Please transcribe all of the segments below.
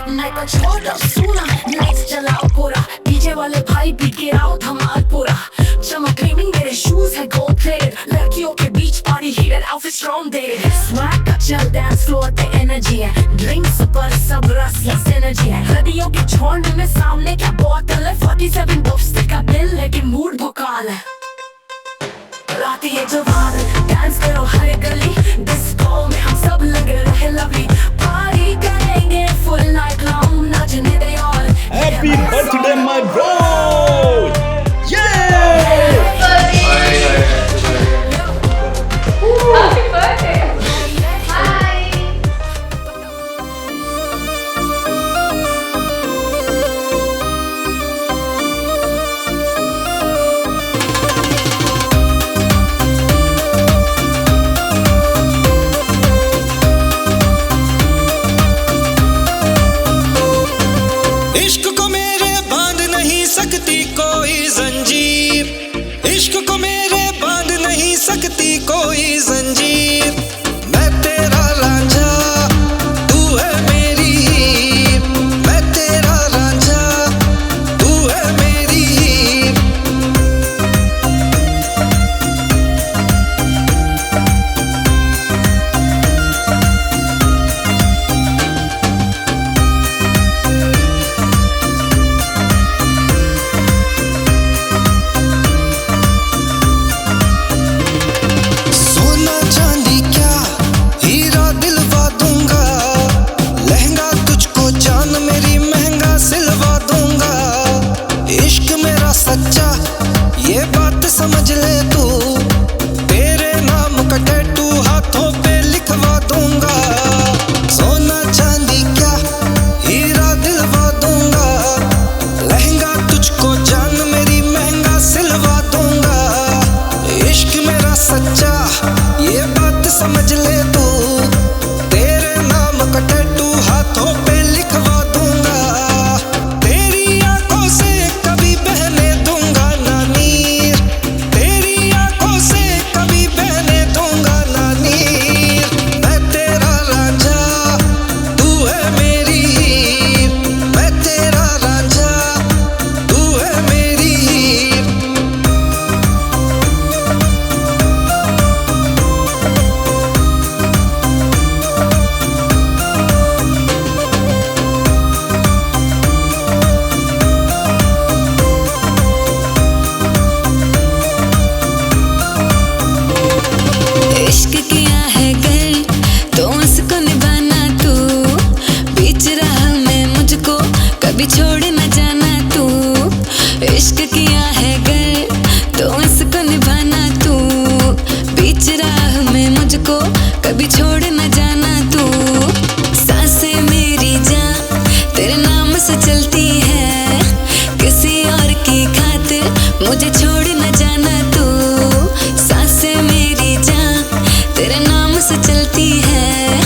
Night पर छोड़ सुना, लाइट्स जलाओ पूरा, डीजे वाले भाई भी गिराओ धमाल पूरा। चमक रही मेरे शूज है गोल्ड प्लेटेड, लड़कियों के बीच party heated, outfit strong dated. Swag का चल डांस फ्लोर पे एनर्जी है, ड्रिंक्स पर सब रसलेस एनर्जी है। लड़कियों के छोड़ने में सामने क्या बोतल है, 47 डॉप्स का बिल लेकिन मूड भोकाल है। रात ये जवान डांस करो हर गली, डिस्को में हम सब लगे रहे लवली। पार्टी करेंगे फुल नाइट लॉन्ग, नाचने दे और हैप्पी बर्थडे माय ब्रो। सकती कोई जंजीर, मैं तेरा रांझा तू है मेरी हीर, मैं तेरा रांझा तू है मेरी हीर। सच्चा ये बात समझ ले तू, तेरे नाम का टैटू हाथों पे लिखवा दूंगा। सोना चांदी क्या हीरा दिलवा दूंगा, लहंगा तुझको जान मेरी महंगा सिलवा दूंगा। इश्क मेरा सच्चा ये बात समझ ले तू, तेरे नाम का टैटू हाथों पे लिखवा दूंगा। कभी छोड़ न जाना तू, इश्क किया है गर तो इसको निभाना तू। बीच राह में मुझको कभी छोड़ न जाना तू। सांसें मेरी जान तेरे नाम से चलती है, किसी और की खातिर मुझे छोड़ न जाना तू। सांसें मेरी जान तेरे नाम से चलती है,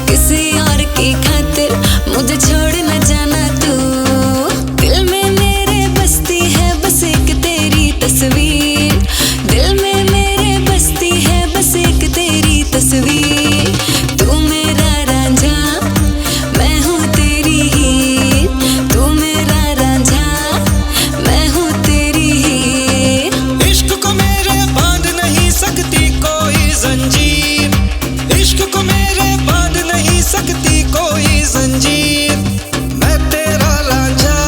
किसी और की खातिर मुझे छोड़ न जाना तू। दिल में मेरे बसती है बस एक तेरी तस्वीर, दिल में मेरे बसती है बस एक तेरी तस्वीर। तू मेरा रांझा मैं हूँ तेरी हीर, तू मेरा रांझा मैं हूँ तेरी हीर। इश्क को मेरे बांध नहीं सकती कोई जंजीर, इश्क को मेरे बांध नहीं सकती कोई जंजीर। मैं तेरा रांझा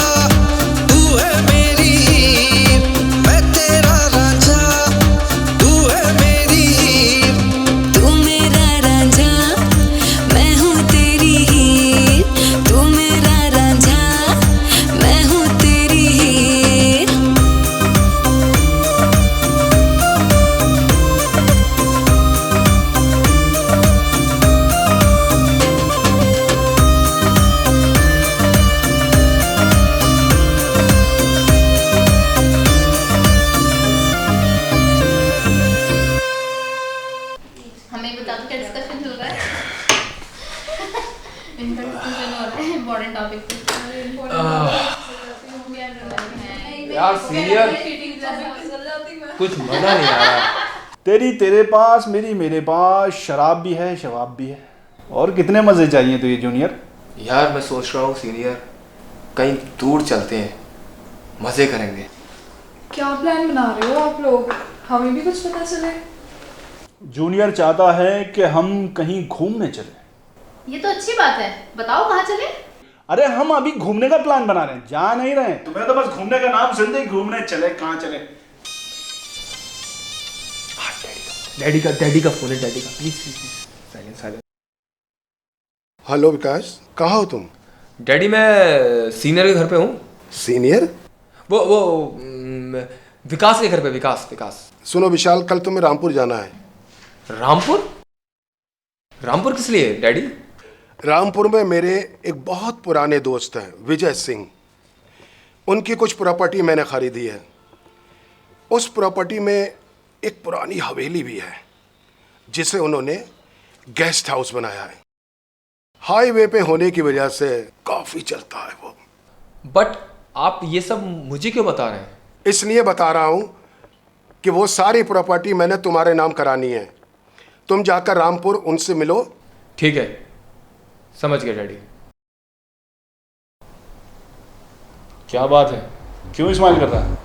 तू है मेरी हीर, मैं तेरा रांझा तू है मेरी हीर। तू मेरा रांझा मैं हूँ तेरी हीर, तू मेरा रांझा मैं हूँ तेरी हीर। हमें बता दो क्या डिस्कशन चल रहा है। इनका डिस्कशन हो रहा है इम्पोर्टेंट टॉपिक पे। यार सीरियल कुछ मजा नहीं आ रहा। तेरे पास मेरी मेरे पास, शराब भी है शवाब भी है, और कितने मजे चाहिए तुझे जूनियर। यार मैं सोच रहा हूँ सीनियर, कहीं दूर चलते हैं, मजे करेंगे। क्या प्लान बना रहे हो आप लोग? हमें भी कुछ पता चले। जूनियर चाहता है कि हम कहीं घूमने चले। ये तो अच्छी बात है, बताओ कहाँ चले? अरे हम अभी घूमने का प्लान बना रहे हैं, जा नहीं रहे हैं। तुम्हें तो बस घूमने का नाम सुनते ही घूमने चले, कहाँ चले? डैडी का फोन है, डैडी का, प्लीज साइलेंट साइलेंट। हेलो विकास, कहाँ हो तुम? डैडी मैं सीनियर के घर पे हूँ। सीनियर? वो विकास के घर पे। विकास। सुनो विशाल, कल तुम्हें रामपुर जाना है। रामपुर किस लिए डैडी? रामपुर में मेरे एक बहुत पुराने दोस्त हैं, विजय सिंह। उनकी कुछ प्रॉपर्टी मैंने खरीदी है। उस प्रॉपर्टी में एक पुरानी हवेली भी है जिसे उन्होंने गेस्ट हाउस बनाया है। हाईवे पे होने की वजह से काफी चलता है वो। बट आप ये सब मुझे क्यों बता रहे हैं? इसलिए बता रहा हूं कि वो सारी प्रॉपर्टी मैंने तुम्हारे नाम करानी है। तुम जाकर रामपुर उनसे मिलो। ठीक है, समझ गए डैडी। क्या बात है, क्यों इस्तेमाल कर रहा है?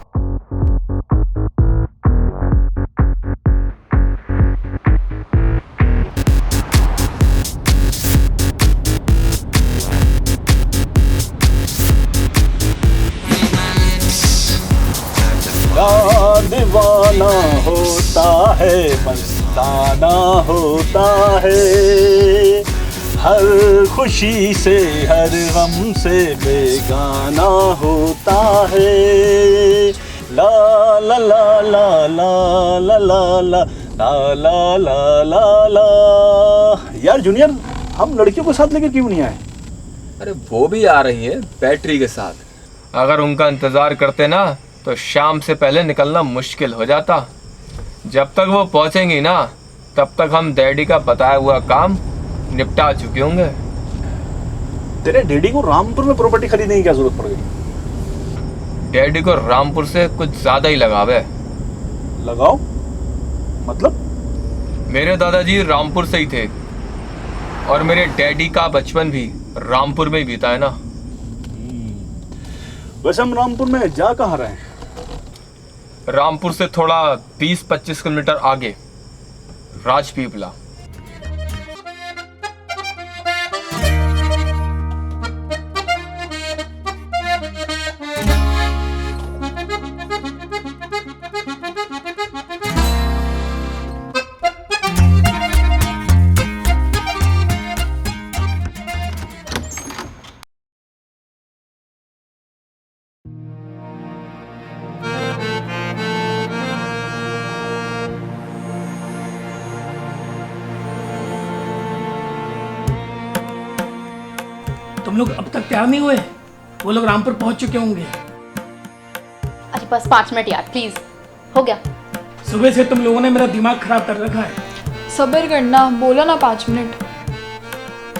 दीवाना होता है, मस्ताना होता है, हर खुशी से हर गम से बेगाना होता है। ला ला ला ला ला ला ला ला ला ला ला ला ला। यार जूनियर, हम लड़कियों को साथ लेकर क्यों नहीं आए? अरे वो भी आ रही है बैटरी के साथ। अगर उनका इंतजार करते ना तो शाम से पहले निकलना मुश्किल हो जाता। जब तक वो पहुंचेंगी ना तब तक हम डैडी का बताया हुआ काम निपटा चुके होंगे। तेरे डैडी को रामपुर में प्रॉपर्टी खरीदने की क्या जरूरत पड़ गई? डैडी को रामपुर से कुछ ज्यादा ही लगाव है। लगाओ मतलब? मेरे दादाजी रामपुर से ही थे और मेरे डैडी का बचपन भी रामपुर में ही बीता है ना। वैसे हम रामपुर में जा कहाँ रहे हैं? रामपुर से थोड़ा 20-25 किलोमीटर आगे राजपीपला। तुम लोग अब तक तैयार नहीं हुए? वो लोग रामपुर पहुंच चुके होंगे। अरे बस 5 मिनट यार, प्लीज। हो गया। सुबह से तुम लोगों ने मेरा दिमाग खराब कर रखा है। सब्र करना, बोला ना 5 मिनट।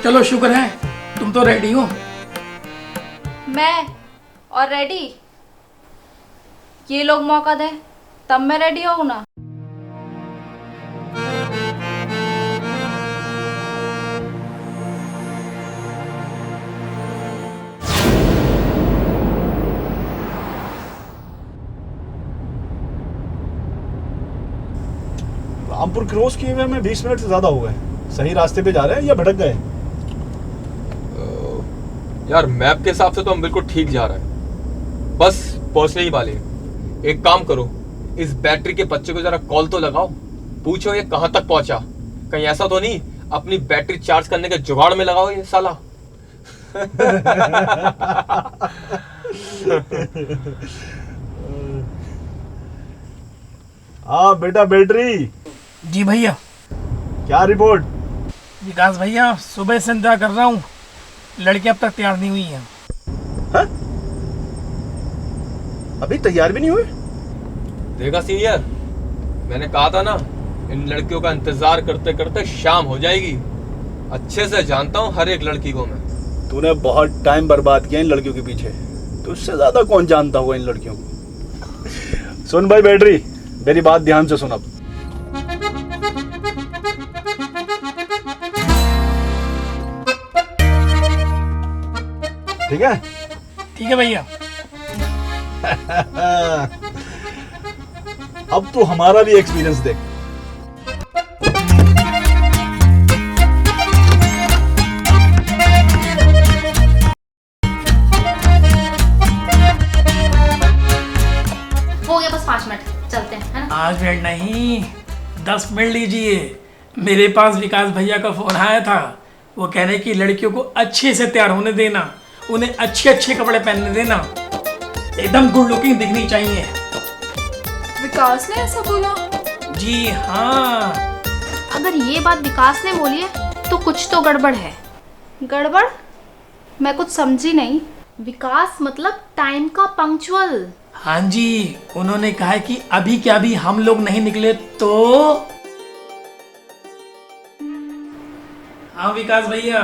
चलो शुक्र है तुम तो रेडी हो। मैं और रेडी? ये लोग मौका दें तब मैं रेडी हूँ ना। रामपुर क्रॉस किए हुए हमें 20 मिनट से ज्यादा हो गए। सही रास्ते पे जा रहे हैं या भटक गए? यार मैप के हिसाब से तो हम बिल्कुल ठीक जा रहे हैं, बस पहुंचने ही वाले हैं। एक काम करो, इस बैटरी के बच्चे को जरा कॉल तो लगाओ, पूछो ये कहाँ तक पहुंचा। कहीं ऐसा तो नहीं अपनी बैटरी चार्ज करने के जुगाड़ में लगाओ ये साला। हाँ बेटा बैटरी। जी भैया। क्या रिपोर्ट? विकास भैया, सुबह से इंतजार कर रहा हूँ, लड़की अब तक तैयार नहीं हुई है। हाँ? अभी तैयार भी नहीं हुए? देखा सीनियर, मैंने कहा था ना इन लड़कियों का इंतजार करते करते शाम हो जाएगी। अच्छे से जानता हूँ हर एक लड़की को मैं। तूने बहुत टाइम बर्बाद किया इन लड़कियों के पीछे, तुझसे ज्यादा कौन जानता होगा इन लड़कियों को। सुन भाई बैटरी, मेरी बात ध्यान से सुन। अब ठीक है? ठीक है भैया। अब तो हमारा भी एक्सपीरियंस देख। हो गया बस 5 मिनट, चलते हैं, है ना? 5 मिनट नहीं, 10 मिनट लीजिए। मेरे पास विकास भैया का फोन आया था, वो कह रहे कि लड़कियों को अच्छे से तैयार होने देना, उन्हें अच्छे अच्छे कपड़े पहनने देना, एकदम गुड लुकिंग दिखनी चाहिए। विकास ने ऐसा बोला? जी हाँ। अगर ये बात विकास ने बोली है तो कुछ तो गड़बड़ है। गड़बड़? मैं कुछ समझी नहीं। विकास मतलब टाइम का पंक्चुअल। हाँ जी, उन्होंने कहा है कि अभी क्या अभी हम लोग नहीं निकले तो। हाँ विकास भैया,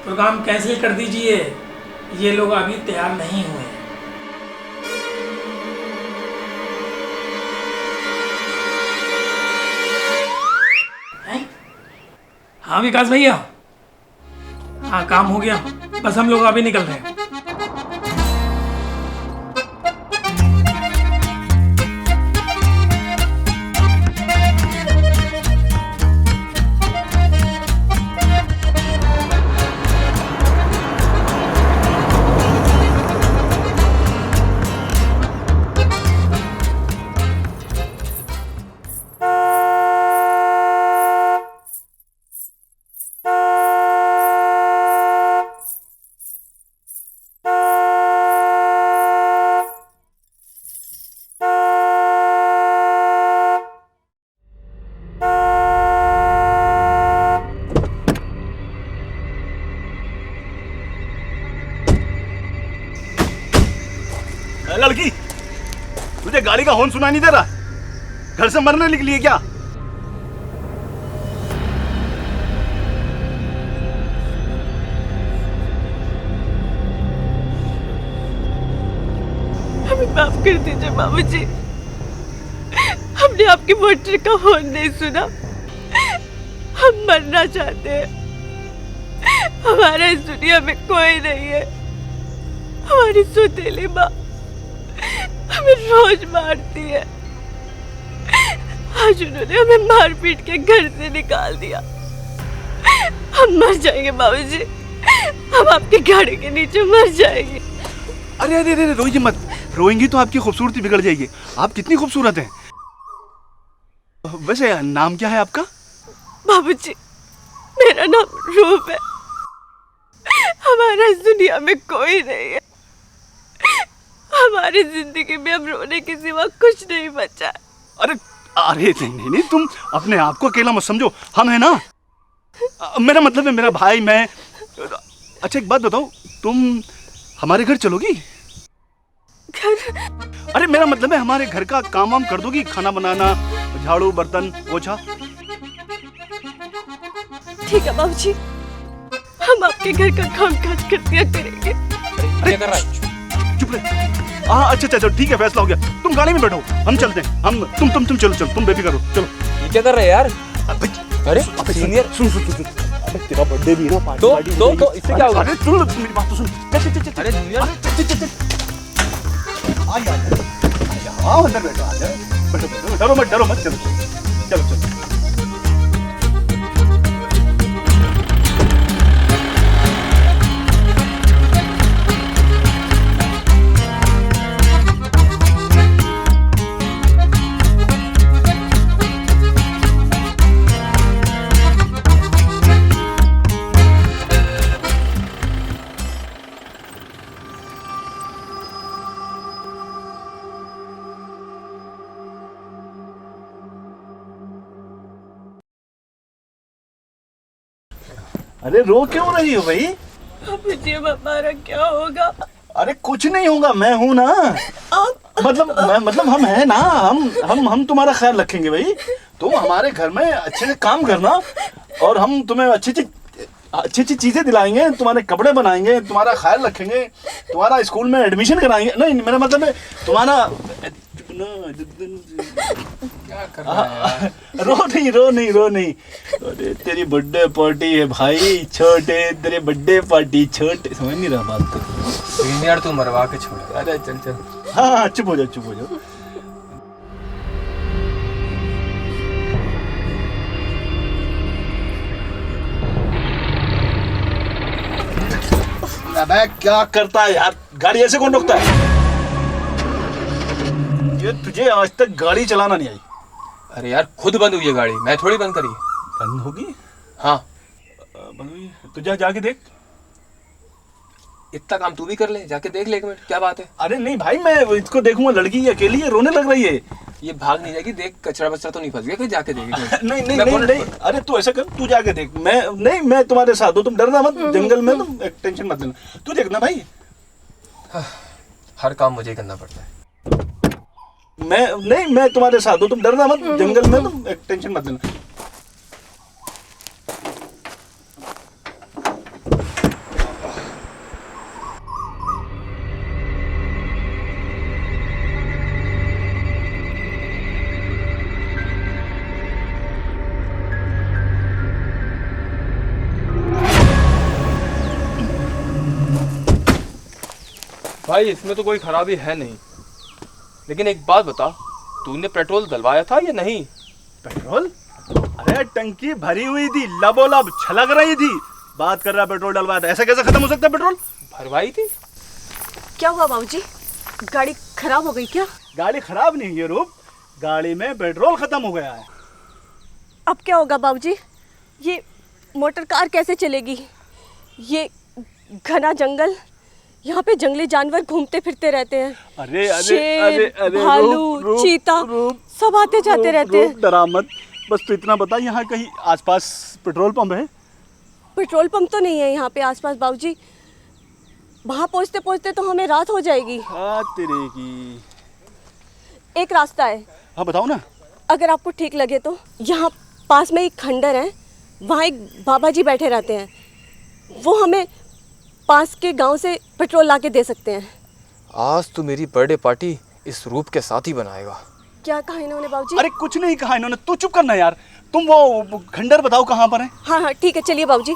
प्रोग्राम कैंसिल कर दीजिए, ये लोग अभी तैयार नहीं हुए। हैं? हाँ विकास भैया, हाँ काम हो गया, बस हम लोग अभी निकल रहे हैं। लड़की, तुझे गाड़ी का हॉर्न सुनाई नहीं दे रहा? घर से मरने निकली है क्या? हमें माफ कर दीजिए बाबूजी, हमने आपकी मोटर का हॉर्न नहीं सुना। हम मरना चाहते हैं, हमारा इस दुनिया में कोई नहीं है। हमारी सौतेली माँ हमें रोज मारती है। आज उन्होंने हमें मार पीट के घर से निकाल दिया। हम मर जाएंगे बाबूजी, हम आपकी गाड़ी के नीचे मर जाएंगे। अरे अरे अरे, रोइए मत। रोएंगी तो आपकी खूबसूरती बिगड़ जाएगी। आप कितनी खूबसूरत हैं। वैसे नाम क्या है आपका? बाबूजी, मेरा नाम रूप है। हमारा इस दुनिया में कोई नहीं है। हमारी जिंदगी में अब रोने के सिवा कुछ नहीं बचा। अरे अरे नहीं नहीं नहीं, तुम अपने आप को अकेला मत समझो, हम है ना। मेरा मतलब है मेरा भाई, मैं। अच्छा एक बात बताओ, तुम हमारे घर चलोगी? घर? अरे मेरा मतलब है हमारे घर का काम वाम कर दोगी? खाना बनाना, झाड़ू, बर्तन, पोछा। ठीक है बाबूजी, हम आपके घर का काम काज कर दिया करेंगे। क्या कर रहा है? चुप रहे। हाँ अच्छा अच्छा ठीक है, फैसला हो गया। तुम गाड़ी में बैठो, हम चलते हैं। हम तुम चलो, तुम बेफिक्र हो, चलो। ये क्या कर रहे हैं यार? अरे सीनियर, सुन। अबे तेरा बर्थडे भी है ना, पार्टी तो इससे क्या होगा? अरे सुन मेरी बात तो सुन। चल। अरे जूनियर, आओ अंदर बैठो, आ जाओ। बैठो, डरो मत, चलो। अरे रो क्यों रही हो भाई? बाबूजी, अब हमारा क्या होगा? अरे कुछ नहीं होगा, मैं हूं ना। मतलब हम हैं ना, हम तुम्हारा ख्याल रखेंगे भाई। तुम हमारे घर में अच्छे से काम करना और हम तुम्हें अच्छी चीजें दिलाएंगे, तुम्हारे कपड़े बनाएंगे, तुम्हारा ख्याल रखेंगे, तुम्हारा स्कूल में एडमिशन कराएंगे। नहीं मेरा मतलब है तुम्हारा क्या कर रहा है यार? रो नहीं। अरे तेरी बर्थडे पार्टी है भाई, छोटे तेरे बर्थडे पार्टी छोटे, समझ नहीं रहा बात को यार तू मरवा के छोड़। अरे चल। हाँ चुप हो जाओ। अबे क्या करता है यार, गाड़ी ऐसे कौन रोकता है? ये तुझे आज तक गाड़ी चलाना नहीं आई? अरे यार खुद बंद हुई है गाड़ी, मैं थोड़ी बंद करी। बंद होगी? हाँ बंद हुई तो जाके देख। इतना काम तू भी कर ले, जाके देख ले एक मिनट, क्या बात है? अरे नहीं भाई, मैं इसको देखूंगा, लड़की अकेली है, रोने लग रही है। ये भाग नहीं जाएगी, देख कचरा बचरा तो नहीं फंस गया, फिर जाके देख। नहीं, अरे तू ऐसा कर, तू जाके देख। मैं तुम्हारे साथ हूँ, तुम डरना मत, जंगल में तुम टेंशन मत लेना, तू देखना भाई। हर काम मुझे करना पड़ता है। मैं तुम्हारे साथ हूँ, तुम डरना मत, जंगल में तुम टेंशन मत लेना। भाई इसमें तो कोई खराबी है नहीं, लेकिन एक बात बता, तूने पेट्रोल डलवाया था या नहीं? पेट्रोल? अरे टंकी भरी हुई थी, लबोलब छलक रही थी, बात कर रहा पेट्रोल डलवाया था। ऐसा कैसे खत्म हो सकता है पेट्रोल? भरवाई थी। क्या हुआ बाबूजी, गाड़ी खराब हो गई क्या? गाड़ी खराब नहीं है रूप, गाड़ी में पेट्रोल खत्म हो गया है। अब क्या होगा बाबूजी, ये मोटर कार कैसे चलेगी? ये घना जंगल, यहाँ पे जंगली जानवर घूमते फिरते रहते हैं। अरे शेर, भालू, चीता सब आते जाते रहते हैं। डरा मत, बस तू इतना बता, यहाँ कहीं आसपास पेट्रोल पंप है? पेट्रोल पंप तो नहीं है यहाँ पे आसपास बाबूजी, वहाँ पहुँचते पहुँचते तो हमें रात हो जाएगी। तेरे की एक रास्ता है। हाँ बताओ ना। अगर आपको ठीक लगे तो यहाँ पास में एक खंडर है, वहाँ एक बाबा जी बैठे रहते हैं, वो हमें पास के गांव से पेट्रोल ला के दे सकते हैं। आज तो मेरी बर्थडे पार्टी इस रूप के साथ ही बनाएगा। क्या कहा इन्होंने बाबूजी? अरे कुछ नहीं कहा इन्होंने, तू चुप करना यार। तुम वो खंडर बताओ कहाँ पर है। हाँ ठीक है, चलिए बाबूजी।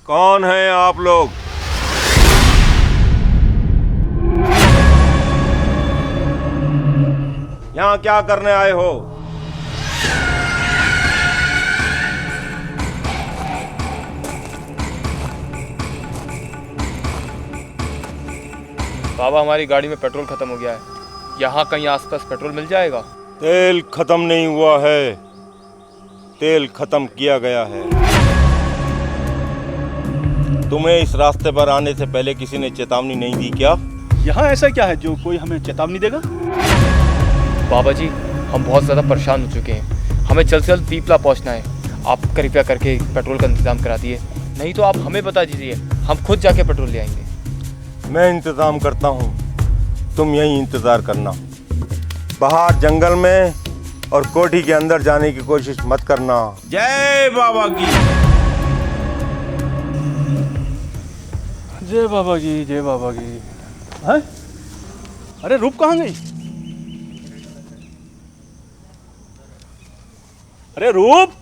कौन हैं आप लोग? यहाँ क्या करने आए हो? बाबा हमारी गाड़ी में पेट्रोल खत्म हो गया है, यहाँ कहीं आसपास पेट्रोल मिल जाएगा? तेल खत्म नहीं हुआ है, तेल खत्म किया गया है। तुम्हें इस रास्ते पर आने से पहले किसी ने चेतावनी नहीं दी क्या? यहाँ ऐसा क्या है जो कोई हमें चेतावनी देगा? बाबा जी हम बहुत ज़्यादा परेशान हो चुके हैं, हमें जल्द से जल्द पीपला पहुँचना है। आप कृपया करके पेट्रोल का इंतज़ाम करा दिए, नहीं तो आप हमें बता दीजिए, हम खुद जाके पेट्रोल ले आएंगे। मैं इंतज़ाम करता हूँ, तुम यहीं इंतज़ार करना। बाहर जंगल में और कोठी के अंदर जाने की कोशिश मत करना। जय बाबा की। जय बाबा की, जय बाबा की। है? अरे रूप कहाँ गई? अरे रूप,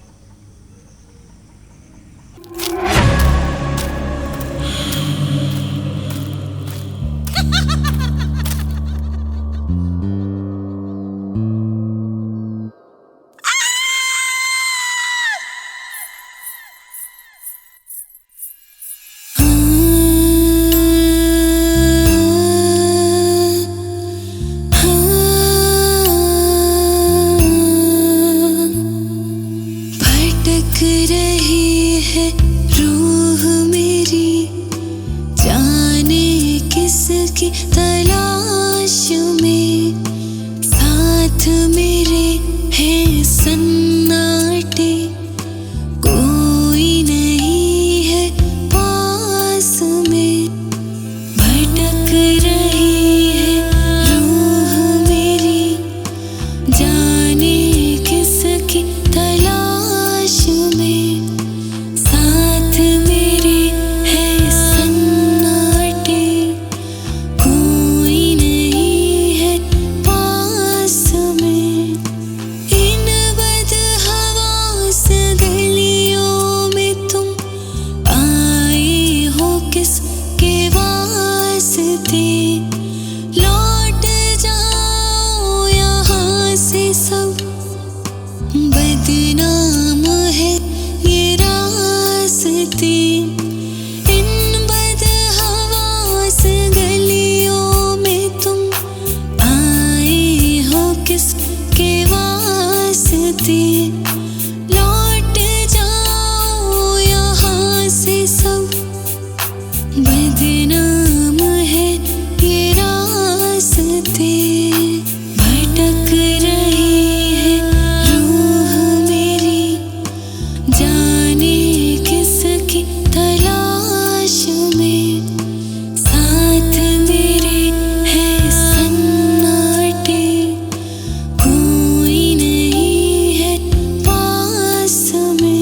की तलाश में, साथ मेरे है सन्नाटे, कोई नहीं है पास में, भटक रही है रूह मेरी, जाने किसकी तलाश में, साथ मेरे है सन्नाटे, कोई नहीं है पास में। इन बदहवास गलियों में तुम आए हो किसके वास्ते, लौट जाओ यहाँ से सब, बदनाम है ये रास्ते। इन बदहवास गलियों में तुम आए हो किसके वास्ते, लौट जाओ यहाँ से सब, बदनाम है ये रास्ते। भटक रही है रूह मेरी, जाने किसकी तलाश में, साथ मेरे है सन्नाटे, कोई नहीं है पास में।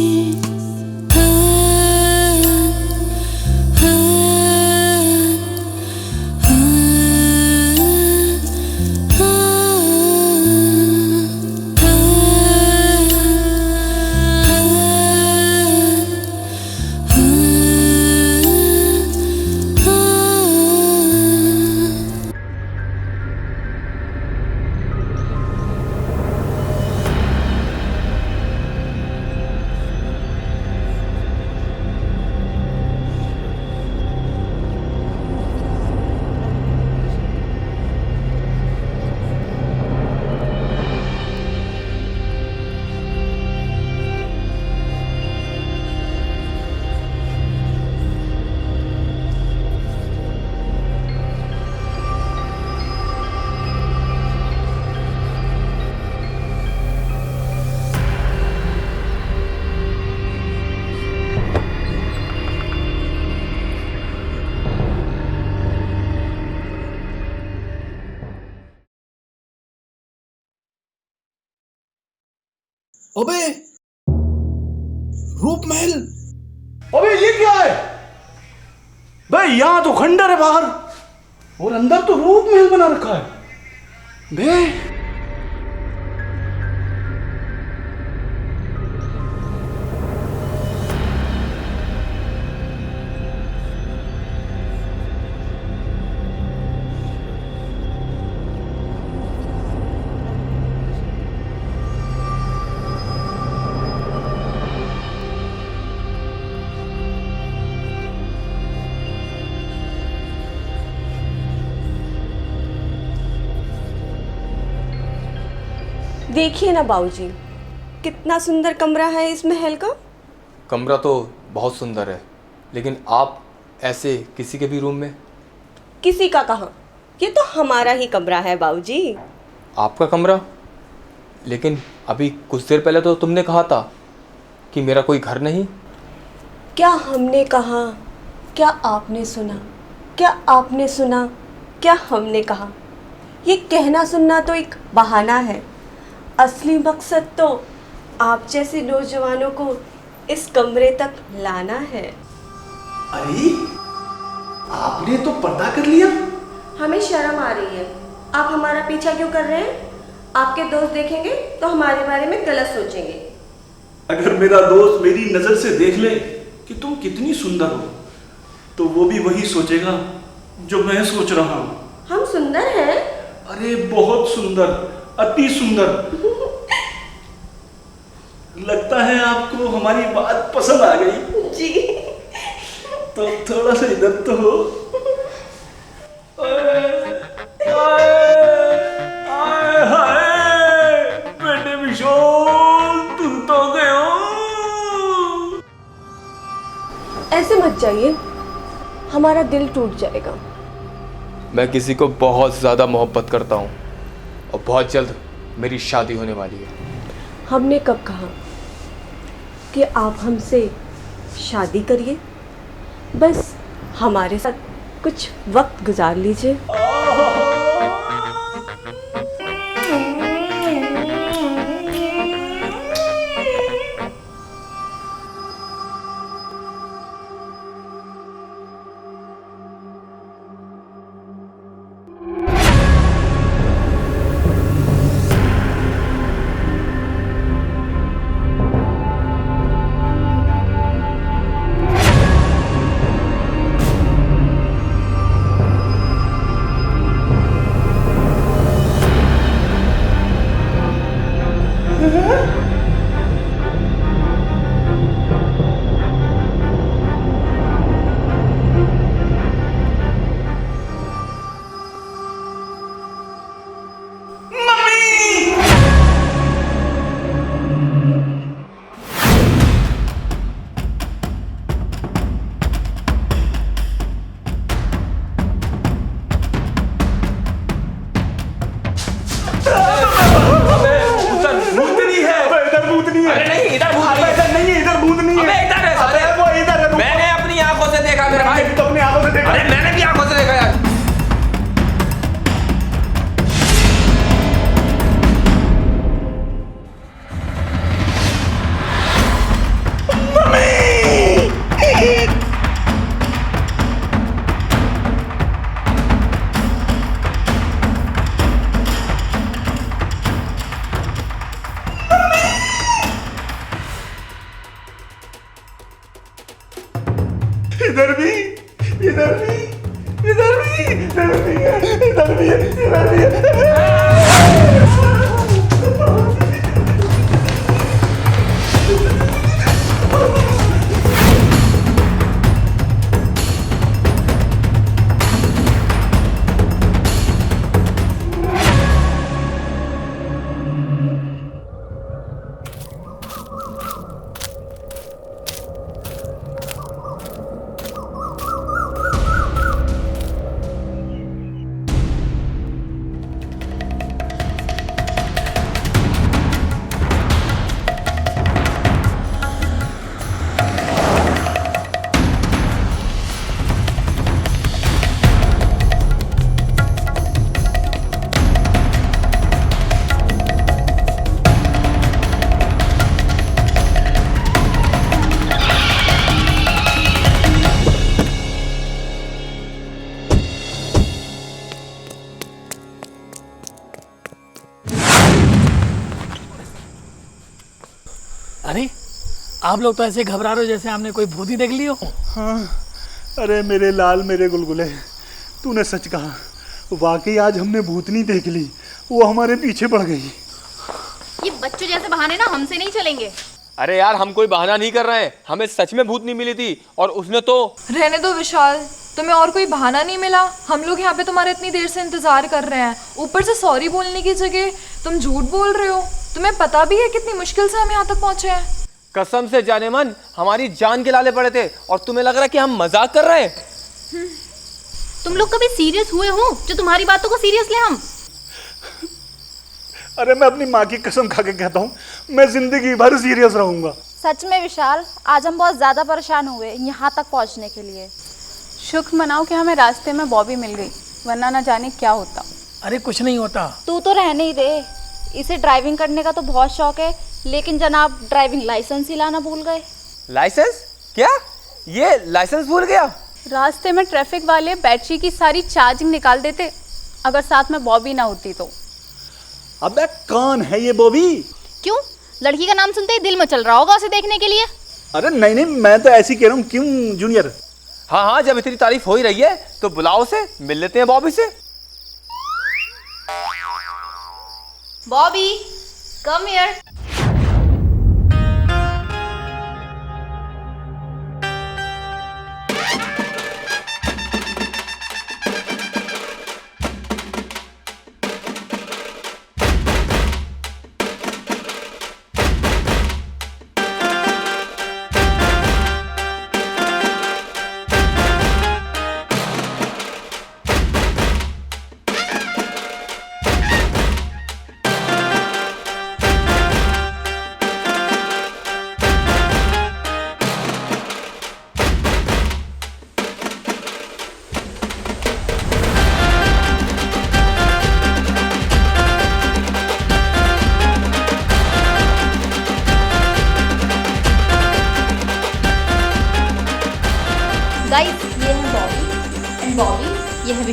अबे रूप महल, अबे ये क्या है भाई? यहाँ तो खंडर है बाहर, और अंदर तो रूप महल बना रखा है बे। देखिए ना बाबूजी, कितना सुंदर कमरा है इस महल का। कमरा तो बहुत सुंदर है, लेकिन आप ऐसे किसी के भी रूम में? किसी का कहाँ, ये तो हमारा ही कमरा है बाबूजी। आपका कमरा? लेकिन अभी कुछ देर पहले तो तुमने कहा था कि मेरा कोई घर नहीं। क्या हमने कहा? क्या आपने सुना? क्या आपने सुना? क्या हमने कहा? ये कहना सुनना तो एक बहाना है, असली मकसद तो आप जैसे नौजवानों को इस कमरे तक लाना है। अरे आपने तो पर्दा कर लिया। हमें शर्म आ रही है, आप हमारा पीछा क्यों कर रहे हैं? आपके दोस्त देखेंगे तो हमारे बारे में गलत सोचेंगे। अगर मेरा दोस्त मेरी नजर से देख ले कि तुम कितनी सुंदर हो, तो वो भी वही सोचेगा जो मैं सोच रहा हूँ। हम सुंदर हैं? अरे बहुत सुंदर, अति सुंदर। लगता है आपको हमारी बात पसंद आ गई जी। तो थोड़ा सा इधर तो हो। बेटे विशाल, तू तो गया। ऐसे मत जाइए, हमारा दिल टूट जाएगा। मैं किसी को बहुत ज़्यादा मोहब्बत करता हूँ और बहुत जल्द मेरी शादी होने वाली है। हमने कब कहा कि आप हमसे शादी करिए? बस हमारे साथ कुछ वक्त गुजार लीजिए। इधर भी, इधर भी, इधर भी, इधर भी है, इधर भी है, इधर भी है। अरे आप लोग तो ऐसे घबरा रहे हो जैसे हमने कोई भूत ही देख ली हो। हाँ, अरे मेरे लाल मेरे गुलगुले, तूने सच कहा, वाकई आज हमने भूतनी देख ली, वो हमारे पीछे पड़ गई। ये बच्चों जैसे बहाने ना हमसे नहीं चलेंगे। अरे यार हम कोई बहाना नहीं कर रहे हैं, हमें सच में भूतनी मिली थी और उसने तो। रहने दो विशाल, तुम्हें और कोई बहाना नहीं मिला? हम लोग यहाँ पे तुम्हारे इतनी देर से इंतजार कर रहे हैं, ऊपर से सॉरी बोलने की जगह तुम झूठ बोल रहे हो। तुम्हें पता भी है कितनी मुश्किल से हम यहाँ तक पहुँचे हैं। कसम से जाने मन, हमारी जान के लाले पड़े थे और तुम्हें लग रहा है कि हम मजाक कर रहे हैं। तुम लोग कभी सीरियस हुए हो जो तुम्हारी बातों को सीरियस ले हम? अरे मैं अपनी माँ की कसम खा के कहता हूँ, मैं जिंदगी भर सीरियस रहूंगा। सच में विशाल, आज हम बहुत ज़्यादा परेशान हुए यहाँ तक पहुँचने के लिए। शुक्र मनाओ कि हमें रास्ते में बॉबी मिल गई, वरना ना जाने क्या होता। अरे कुछ नहीं होता। तू तो रहने ही दे, इसे ड्राइविंग करने का तो बहुत शौक है, लेकिन जनाब ड्राइविंग लाइसेंस ही लाना भूल गए। लाइसेंस? क्या ये लाइसेंस भूल गया? रास्ते में ट्रैफिक वाले बैटरी की सारी चार्जिंग निकाल देते अगर साथ में बॉबी ना होती तो। अबे कौन है ये बॉबी? क्यों, लड़की का नाम सुनते ही दिल में चल रहा होगा उसे देखने के लिए? अरे नहीं नहीं, मैं तो ऐसी कह रहा हूँ। क्यों जूनियर? हाँ हाँ, जब इतनी तारीफ हो ही रही है तो बुलाओ उसे, मिल लेते हैं बॉबी से। Bobby come here.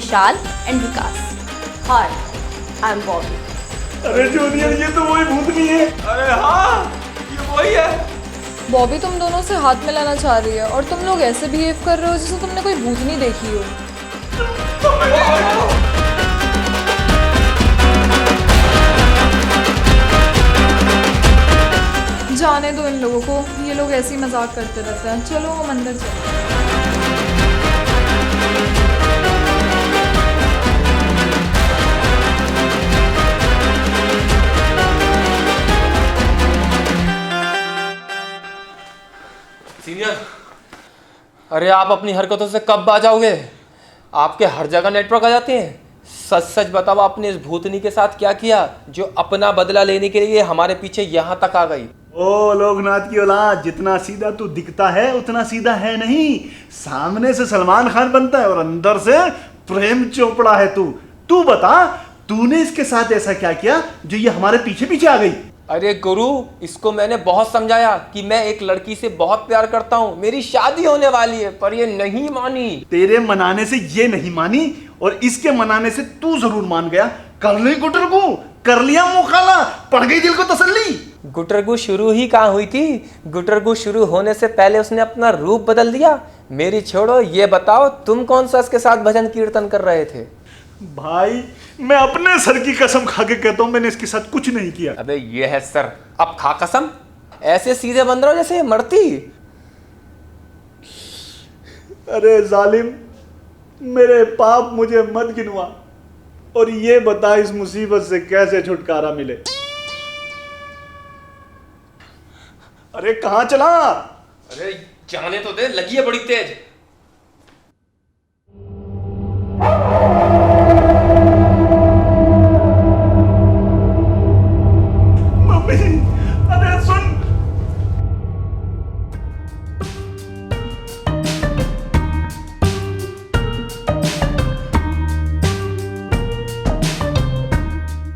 Vishal and Vikas. Hi, I am Bobby. अरे जूनियर, ये तो वही भूतनी है। अरे हाँ, ये वही है। बॉबी तुम दोनों से हाथ मिलाना चाह रही है और तुम लोग ऐसे बिहेव कर रहे हो जैसे तुमने कोई भूतनी देखी हो। जाने दो इन लोगों को, ये लोग ऐसे ही मजाक करते रहते हैं। चलो हम अंदर चलो। सीनियर, अरे आप अपनी हरकतों से कब बाज आओगे? आपके हर जगह नेटवर्क आ जाते हैं। सच सच बताओ, आपने इस भूतनी के साथ क्या किया जो अपना बदला लेने के लिए हमारे पीछे यहाँ तक आ गई? ओ लोकनाथ की औलाद, जितना सीधा तू दिखता है उतना सीधा है नहीं। सामने से सलमान खान बनता है और अंदर से प्रेम चोपड़ा है तू। तू बता, तूने इसके साथ ऐसा क्या किया जो ये हमारे पीछे पीछे आ गई? अरे गुरु, इसको मैंने बहुत समझाया कि मैं एक लड़की से बहुत प्यार करता हूँ, मेरी शादी होने वाली है, पर ये नहीं मानी। तेरे मनाने से ये नहीं मानी और इसके मनाने से तू जरूर मान गया। कर ली गुटरगू, कर लिया मुखाला, पड़ गई दिल को तसल्ली। गुटरगू शुरू ही कहाँ हुई थी? गुटरगू शुरू होने से पहले उसने अपना रूप बदल दिया। मेरी छोड़ो, ये बताओ तुम कौन सा इसके साथ भजन कीर्तन कर रहे थे? भाई, मैं अपने सर की कसम खा के कहता हूँ, मैंने इसके साथ कुछ नहीं किया। अबे ये है सर, अब खा कसम। ऐसे सीधे बंद रहो जैसे मरती। अरे जालिम, मेरे पाप मुझे मत गिनवा और ये बता इस मुसीबत से कैसे छुटकारा मिले। अरे कहाँ चला? अरे जाने तो दे, लगी है बड़ी तेज। अरे सुन,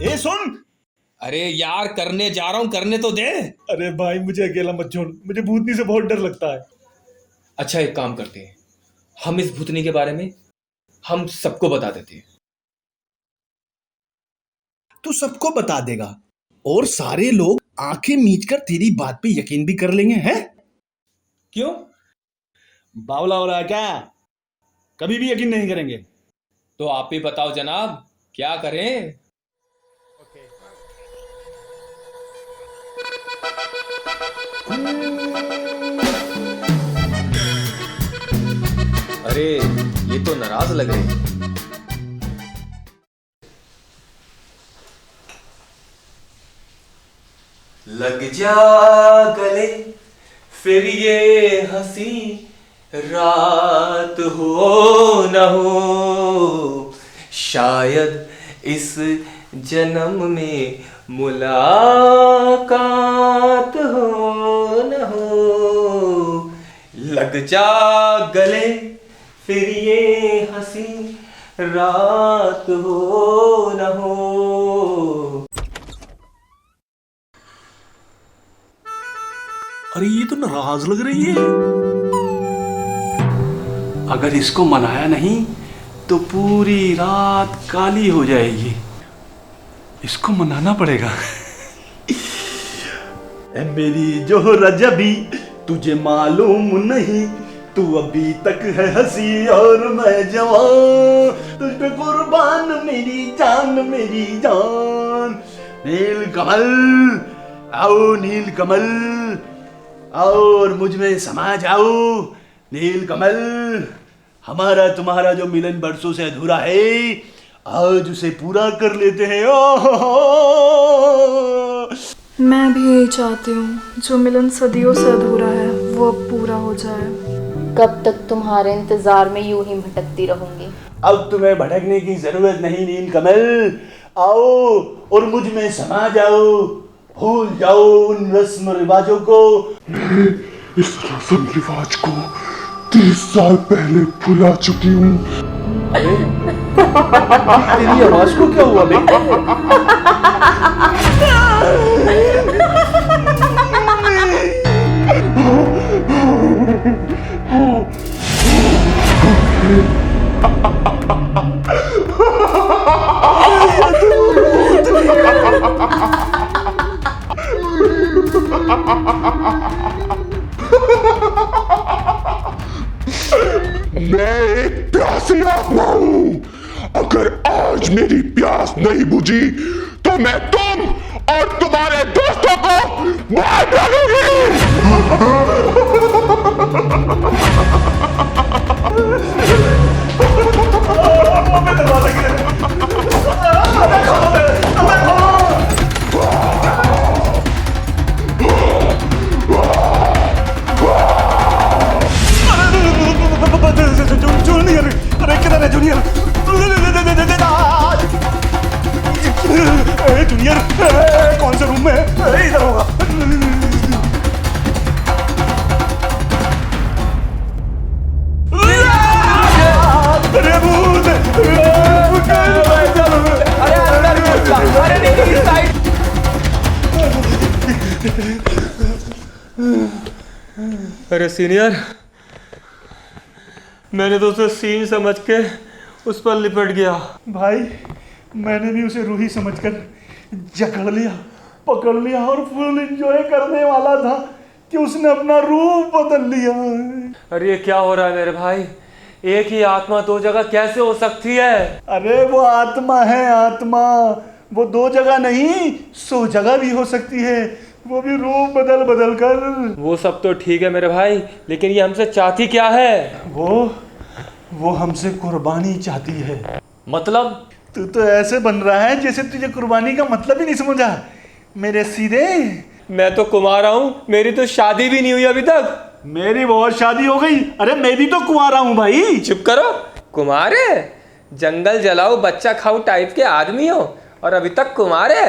ए सुन। अरे यार, करने जा रहा हूं, करने तो दे। अरे भाई, मुझे अकेला मत छोड़, मुझे भूतनी से बहुत डर लगता है। अच्छा, एक काम करते हैं, हम इस भूतनी के बारे में हम सबको बता देते हैं। तू सबको बता देगा और सारे लोग आंखें मीच कर तेरी बात पे यकीन भी कर लेंगे, हैं? क्यों? बावला हो रहा है क्या? कभी भी यकीन नहीं करेंगे। तो आप ही बताओ जनाब, क्या करें? अरे ये तो नाराज लग रहे हैं। लग जा गले फिर ये हंसी रात हो न हो, शायद इस जन्म में मुलाकात हो न हो। लग जा गले फिर ये हंसी रात हो न हो। अरे ये तो नाराज लग रही है। अगर इसको मनाया नहीं तो पूरी रात काली हो जाएगी। इसको मनाना पड़ेगा। ए मेरी जो रजबी, तुझे मालूम नहीं, तू अभी तक है हंसी और मैं जवान, तुझ पे कुर्बान मेरी जान मेरी जान। नील कमल आओ, नील कमल आओ और मुझ में समा जाओ। नील कमल, हमारा तुम्हारा जो मिलन बरसों से अधूरा है, आज उसे पूरा कर लेते हैं। मैं भी यही चाहती हूँ, जो मिलन सदियों से अधूरा है वो अब पूरा हो जाए। कब तक तुम्हारे इंतजार में यूं ही भटकती रहूंगी। अब तुम्हें भटकने की जरूरत नहीं नील कमल, आओ और मुझ में समा जाओ, भूल जाओ उन रस्म रिवाजों को। इस रस्म रिवाज को 30 साल पहले भुला चुकी हूँ। अरे तेरी आवाज को क्या हुआ बे? मैं एक प्यासी आत्मा हूं। अगर आज मेरी प्यास नहीं बुझी तो मैं तुम और तुम्हारे दोस्तों को मार डालूंगी। जूनियर, अरे किधर है जूनियर? जूनियर कौन से रूम में? इधर होगा। अरे भूत! अरे सीनियर, मैंने तो उसे सीन समझ के उस पर लिपट गया। भाई मैंने भी उसे रूही समझकर जकड़ लिया, पकड़ लिया और फुल एंजॉय करने वाला था कि उसने अपना रूप बदल लिया। अरे ये क्या हो रहा है मेरे भाई? एक ही आत्मा दो जगह कैसे हो सकती है? अरे वो आत्मा है आत्मा, वो दो जगह नहीं 100 जगह भी हो सकती है, वो भी रूप बदल बदल कर। वो सब तो ठीक है मेरे भाई, लेकिन ये हमसे चाहती क्या है? वो हमसे कुर्बानी चाहती है। मतलब? तू तो ऐसे बन रहा है जैसे तुझे कुर्बानी का मतलब ही नहीं समझा मेरे सीधे। मैं तो कुंवारा हूँ, मेरी तो शादी भी नहीं हुई अभी तक। मेरी बहुत शादी हो गई। अरे मैं भी तो कुंवारा हूँ भाई। चुप करो। कुंवारे? जंगल जलाओ बच्चा खाओ टाइप के आदमी हो और अभी तक कुंवारे?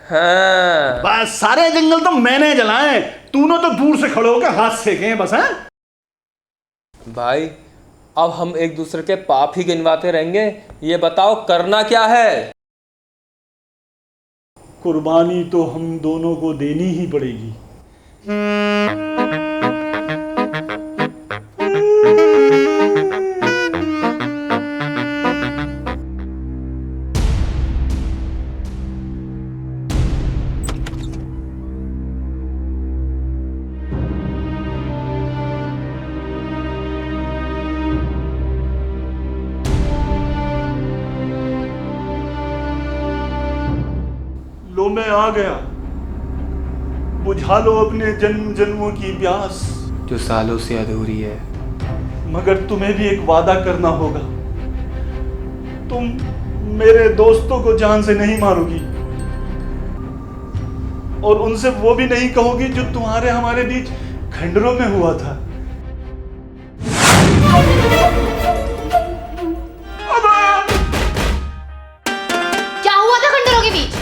हाँ। बस सारे जंगल तो मैंने जलाए, तूने तो दूर से खड़े होकर हाथ सेके हैं बस। हैं भाई अब हम एक दूसरे के पाप ही गिनवाते रहेंगे, ये बताओ करना क्या है? कुर्बानी तो हम दोनों को देनी ही पड़ेगी। लो मैं आ गया, बुझा लो अपने जन्म जन्मों की प्यास जो सालों से अधूरी है। मगर तुम्हें भी एक वादा करना होगा, तुम मेरे दोस्तों को जान से नहीं मारोगी और उनसे वो भी नहीं कहोगी जो तुम्हारे हमारे बीच खंडरों में हुआ था। क्या हुआ था खंडरों के बीच?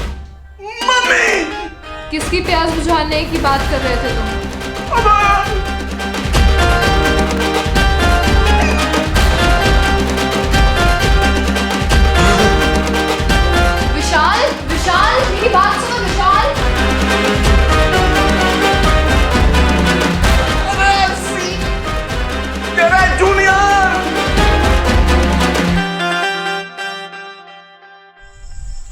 किसकी प्यास बुझाने की बात कर रहे थे तुम? विशाल, विशाल मेरी बात सुनो विशाल। जूनियर,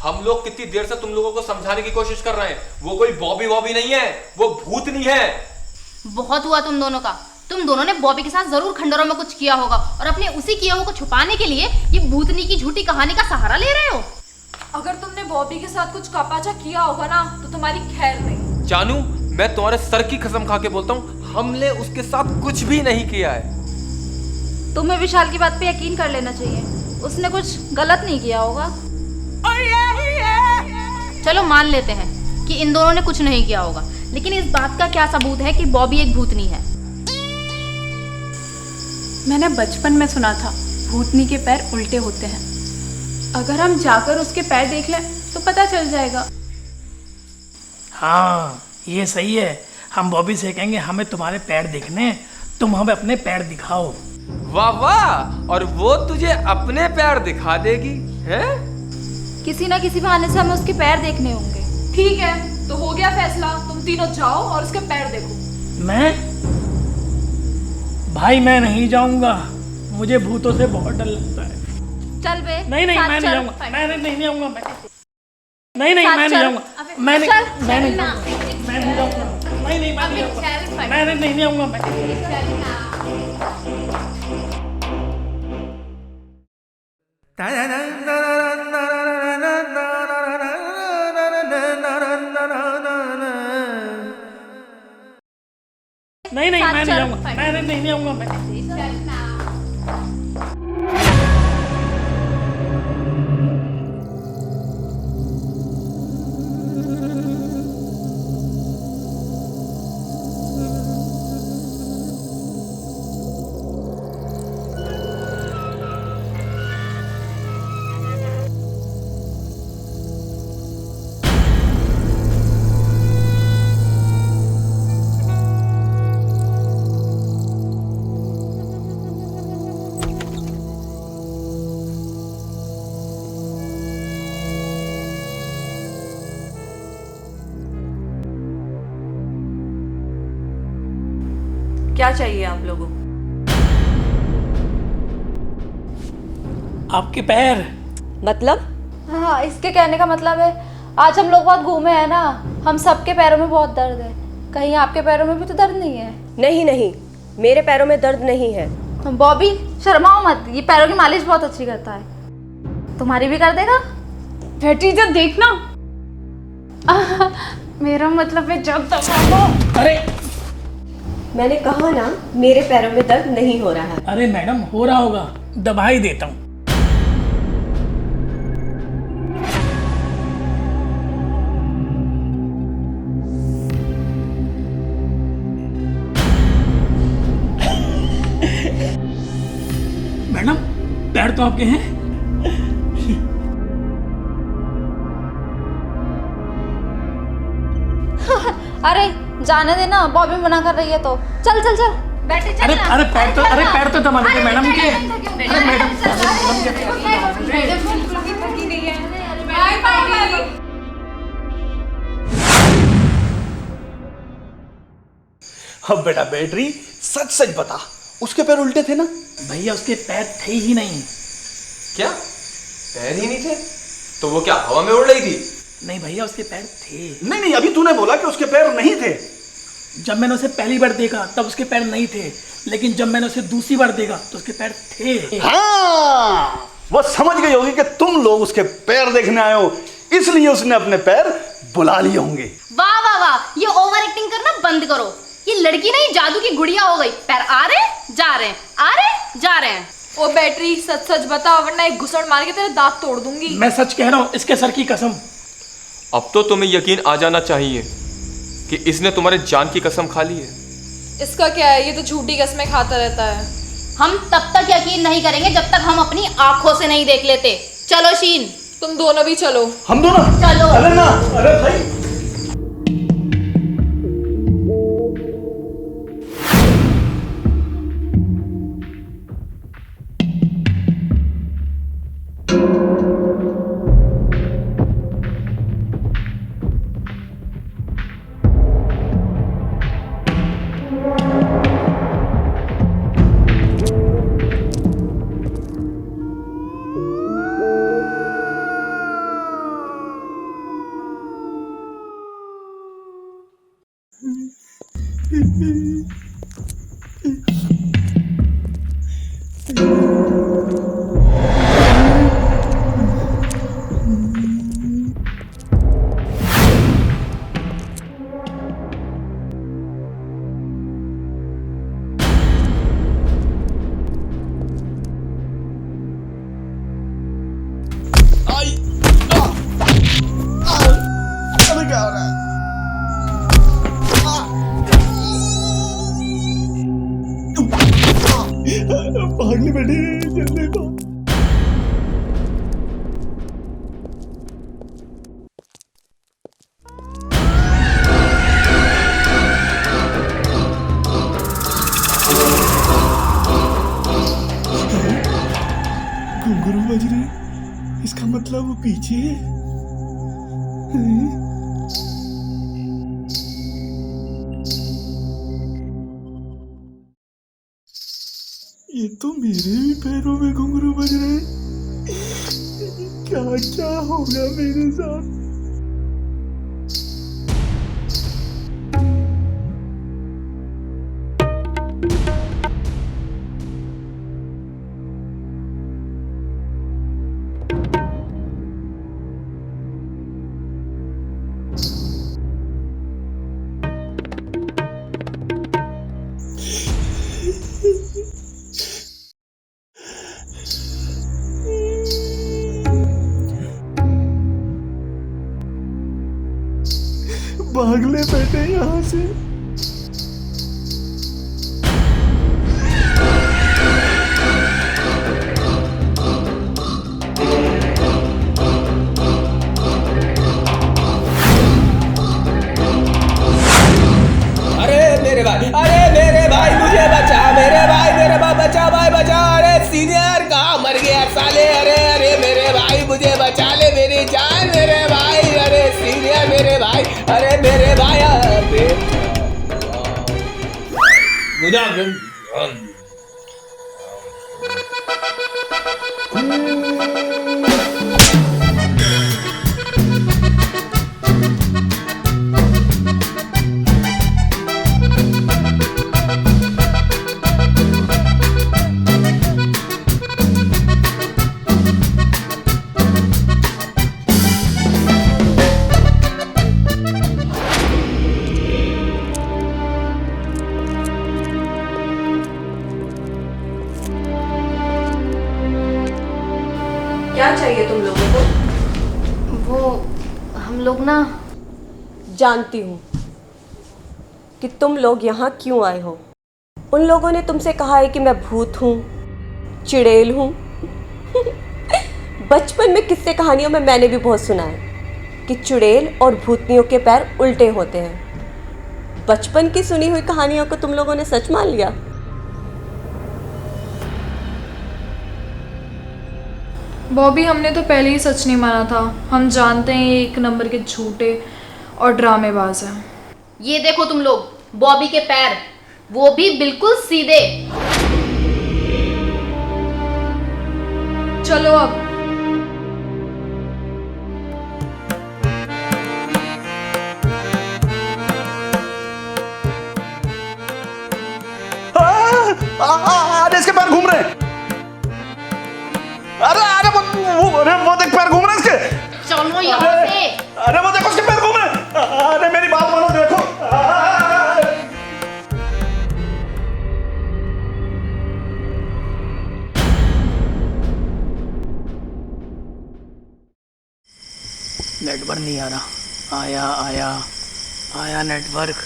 हम लोग कितनी देर से तुम लोगों को समझाने की कोशिश कर रहे हैं, वो कोई बॉबी वॉबी नहीं है, वो भूतनी है। बहुत हुआ तुम दोनों का। तुम दोनों ने बॉबी के साथ जरूर खंडरों में कुछ किया होगा और अपने उसी किए हुए को छुपाने के लिए ये भूतनी की झूठी कहानी का सहारा ले रहे हो। अगर तुमने बॉबी के साथ कुछ कापाचा किया होगा ना तो तुम्हारी खैर नहीं। जानू, मैं तुम्हारे सर की कसम खा के बोलता हूँ, हमने उसके साथ कुछ भी नहीं किया है। तुम्हें विशाल की बात पे यकीन कर लेना चाहिए, उसने कुछ गलत नहीं किया होगा। चलो मान लेते हैं कि इन दोनों ने कुछ नहीं किया होगा, लेकिन इस बात का क्या सबूत है कि बॉबी एक भूतनी है? मैंने बचपन में सुना था भूतनी के पैर उल्टे होते हैं। अगर हम जाकर उसके पैर देख लें तो पता चल जाएगा। हाँ ये सही है, हम बॉबी से कहेंगे हमें तुम्हारे पैर देखने हैं, तुम हमें अपने पैर दिखाओ। वाह वाह, और वो तुझे अपने पैर दिखा देगी हैं? किसी ना किसी बहाने से हमें उसके पैर देखने होंगे। ठीक है तो हो गया फैसला, तुम तीनों जाओ और उसके पैर देखो। मैं? भाई मैं नहीं जाऊंगा, मुझे भूतों से बहुत डर लगता है। चल बे। नहीं नहीं साथ मैं नहीं चल। जाऊंगा, नहीं आऊंगा मैं। नहीं मैं नहीं जाऊंगा, मैं नहीं जाऊंगा, नहीं मैं नहीं जाऊंगा, मैं नहीं आऊंगा मैं। नहीं मैं नहीं जाऊंगा, मैं नहीं आऊंगा मैं। क्या चाहिए आप लोगों को? आपके पैर। मतलब? हाँ, इसके कहने का मतलब है आज हम लोग बहुत घूमे हैं ना, हम सबके पैरों में बहुत दर्द है। कहीं आपके पैरों में भी तो दर्द नहीं है? नहीं, मेरे पैरों में दर्द नहीं है। बॉबी शर्माओ मत, ये पैरों की मालिश बहुत अच्छी करता है। तुम्हारी भी कर देगा? बेटी जब देखना। मेरा मतलब है जब तक। अरे मैंने कहा ना मेरे पैरों में दर्द नहीं हो रहा है। अरे मैडम हो रहा होगा, दबा ही देता हूँ। मैडम पैर तो आपके हैं। अरे जाने देना, बॉबी मना कर रही है तो। चल चल चल बैठे चल। अरे पैर तो दबा देते मैडम के। अरे मैडम अब बेटा बैटरी सच बता, उसके पैर उल्टे थे ना? भैया उसके पैर थे ही नहीं। क्या पैर ही नहीं थे? तो वो क्या हवा में उड़ रही थी? नहीं भैया उसके पैर थे। नहीं अभी तूने बोला कि उसके पैर नहीं थे। जब मैंने उसे पहली बार देखा तब उसके पैर नहीं थे, लेकिन जब मैंने उसे दूसरी बार देखा तो उसके पैर थे। हाँ, वो समझ गई होगी कि तुम लोग उसके पैर देखने आए हो, इसलिए उसने अपने पैर बुला लिए होंगे। वाह वाह वाह, ये ओवर एक्टिंग करना बंद करो। ये लड़की नहीं जादू की गुड़िया हो गई। पैर आ रहे जा रहे हैं, आ रहे जा रहे हैं। ओ बैटरी सच बता, वरना एक घुसड़ मार के तेरे दांत तोड़ दूंगी। मैं सच कह रहा हूँ, इसके सर की कसम। अब तो तुम्हें यकीन आ जाना चाहिए कि इसने तुम्हारे जान की कसम खा ली है। इसका क्या है, ये तो झूठी कसमें खाता रहता है। हम तब तक यकीन नहीं करेंगे जब तक हम अपनी आंखों से नहीं देख लेते। चलो शीन, तुम दोनों भी चलो। हम दोनों चलो। अरे ना, अरे भाई भागने बैठे जल्दी तो। घुंघरू बज रहे, इसका मतलब वो पीछे है। ये तो मेरे भी पैरों में घुंघरू बज रहे हैं। क्या क्या होगा मेरे साथ। भाग ले बेटे यहाँ से। अरे मेरे भाई मुझे बचा, मेरे भाई बचा भाई बचा। अरे सीनियर कहाँ मर गया साले। अरे मेरे भाई मुझे बचा ले, मेरी जान मेरे भाई। अरे सीनियर मेरे भाई, अरे मेरे भाई क्या चाहिए तुम लोगों को? वो हम लोग ना, जानती हूँ कि तुम लोग यहाँ क्यों आए हो। उन लोगों ने तुमसे कहा है कि मैं भूत हूँ, चुड़ैल हूँ। बचपन में किस्से कहानियों में मैंने भी बहुत सुना है कि चुड़ैल और भूतनियों के पैर उल्टे होते हैं। बचपन की सुनी हुई कहानियों को तुम लोगों ने सच मान लिया। बॉबी, हमने तो पहले ही सच नहीं माना था। हम जानते हैं ये एक नंबर के झूठे और ड्रामेबाज हैं। ये देखो तुम लोग, बॉबी के पैर, वो भी बिल्कुल सीधे। चलो अब। अरे इसके पैर घूम रहे हैं। अरे वो देख पैर घूम रहे हैं इसके। चलो यहाँ से। अरे वो देखो उसके पैर घूम रहे हैं। अरे मेरी बात मानो, देखो। नेटवर्क नहीं आ रहा। आया नेटवर्क।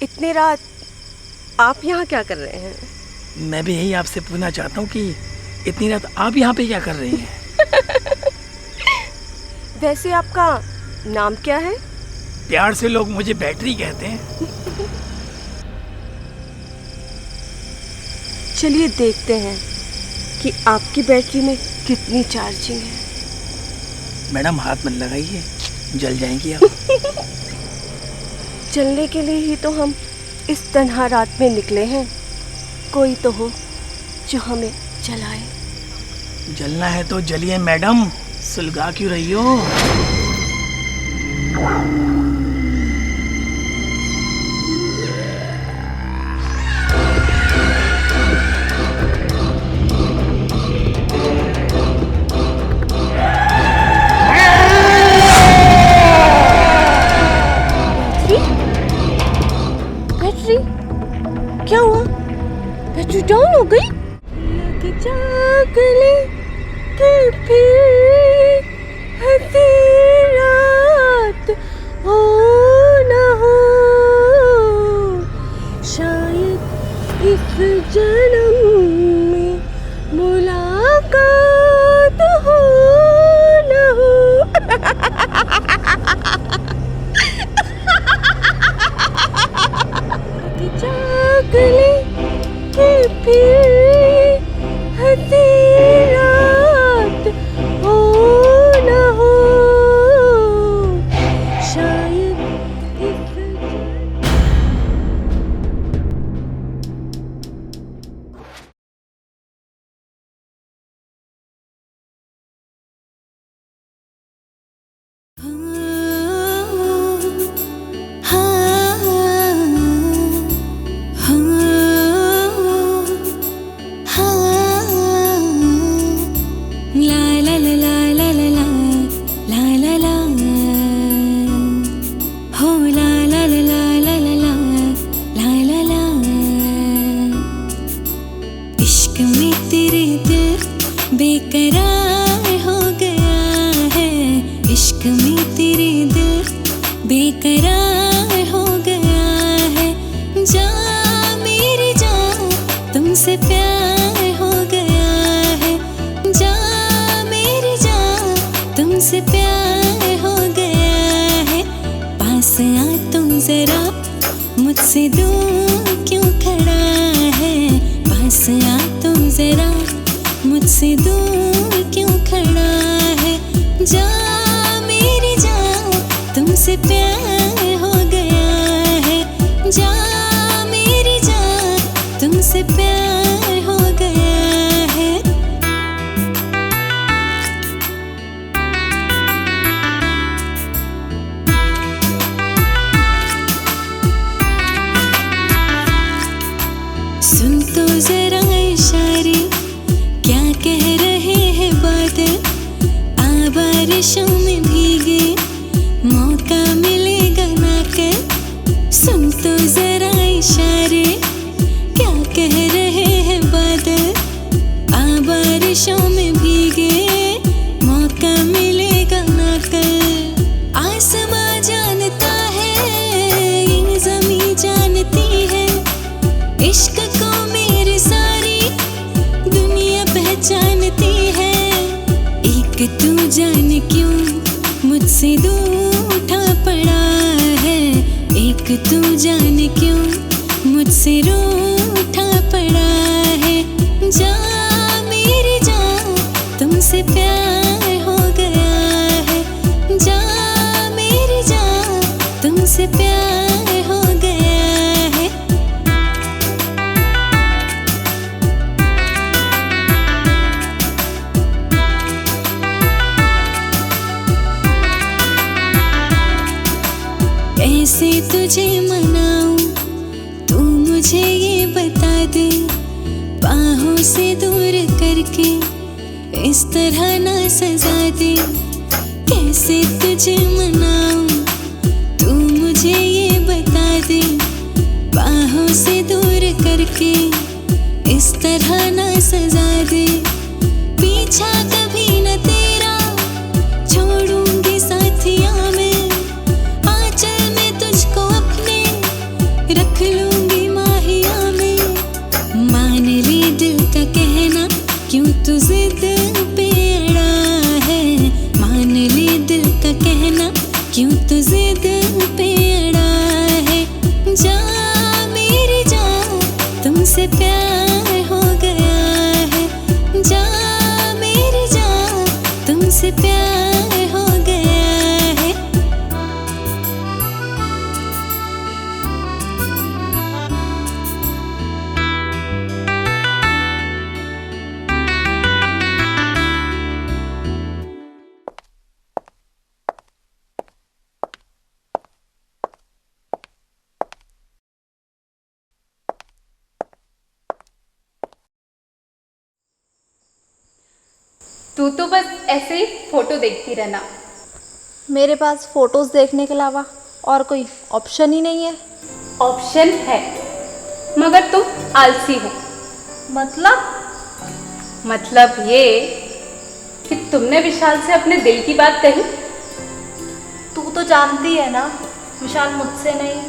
इतनी रात आप यहाँ क्या कर रहे हैं? मैं भी यही आपसे पूछना चाहता हूँ कि इतनी रात आप यहाँ पे क्या कर रही हैं? वैसे आपका नाम क्या है? प्यार से लोग मुझे बैटरी कहते हैं। चलिए देखते हैं कि आपकी बैटरी में कितनी चार्जिंग है। मैडम हाथ मत लगाइए, जल जाएंगी आप। चलने के लिए ही तो हम इस तन्हा रात में निकले हैं। कोई तो हो जो हमें जलाए। जलना है तो जलिए मैडम, सुलगा क्यों रही हो? बैटरी क्या हुआ? बैटरी डाउन हो गई? जागले के फिर हंसी रात हो न हो, शायद इस जन्म में मुलाकात हो न हो। जागले के फिर हंसी रात हो न हो, शायद इश्क में तेरे दिल बेकरार हो गया है, इश्क में तेरे दिल बेकरार हो गया है। जा मेरी जान तुमसे प्यार हो गया है, जा मेरी जान तुमसे प्यार हो गया है। पास आ तुम जरा मुझसे दूर क्यों खड़ा है, पास आ तुम जरा मुझसे दूर क्यों खड़ा है। जा मेरी जान तुमसे प्यार हो गया है, जा मेरी जान तुमसे प्यार हो गया है। सुन तो जरा इशारे क्या कह रहे हैं बादल, आ बारिशों में भीगे मौका मिलेगा ना कर। सुन तो जरा इशारे क्या कह रहे हैं बादल, आ बारिशों में भीगे मौका मिलेगा ना कर। आसमां जानता है ये ज़मीं जानती है, इश्क को मेरी सारी दुनिया पहचानती है। एक तू जाने क्यों मुझसे दूर उठा पड़ा है, एक तू जाने क्यों मुझसे रूठ उठा पड़ा है। जा मेरी जान तुमसे प्यार हो गया है, जा मेरी जान तुमसे प्यार हो गया है। कैसे तुझे मनाऊं तू मुझे ये बता दे, बाहों से दूर करके इस तरह ना सजा दे। कैसे तुझे मनाऊं तू मुझे ये बता दे, बाहों से दूर करके इस तरह ना सजा दे। पीछा कभी न तेरा छोड़ूंगी साथिया में, आंचल में तुझको अपने रख लूंगी माहिया में। मान ले दिल का कहना क्यों तू जिद पे अड़ा है, मान ले दिल का कहना क्यों तू जिद पे अड़ा है। जा मेरी जान तुमसे प्यार हो गया है, जा मेरी जान तुमसे प्यार हो गया है। तू तो बस ऐसे ही फोटो देखती रहना। मेरे पास फ़ोटोज़ देखने के अलावा और कोई ऑप्शन ही नहीं है। ऑप्शन है, मगर तुम आलसी हो। मतलब ये कि तुमने विशाल से अपने दिल की बात कही। तू तो जानती है ना विशाल मुझसे नहीं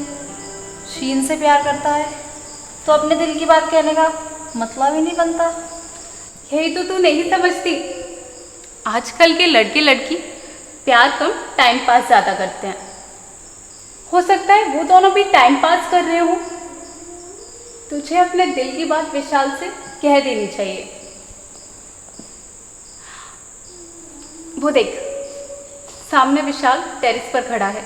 शीन से प्यार करता है, तो अपने दिल की बात कहने का मतलब ही नहीं बनता। यही तो तू नहीं समझती। आजकल के लड़के लड़की प्यार कम टाइम पास ज़्यादा करते हैं। हो सकता है वो दोनों भी टाइम पास कर रहे हो। तुझे अपने दिल की बात विशाल से कह देनी चाहिए। वो देख, सामने विशाल टेरेस पर खड़ा है।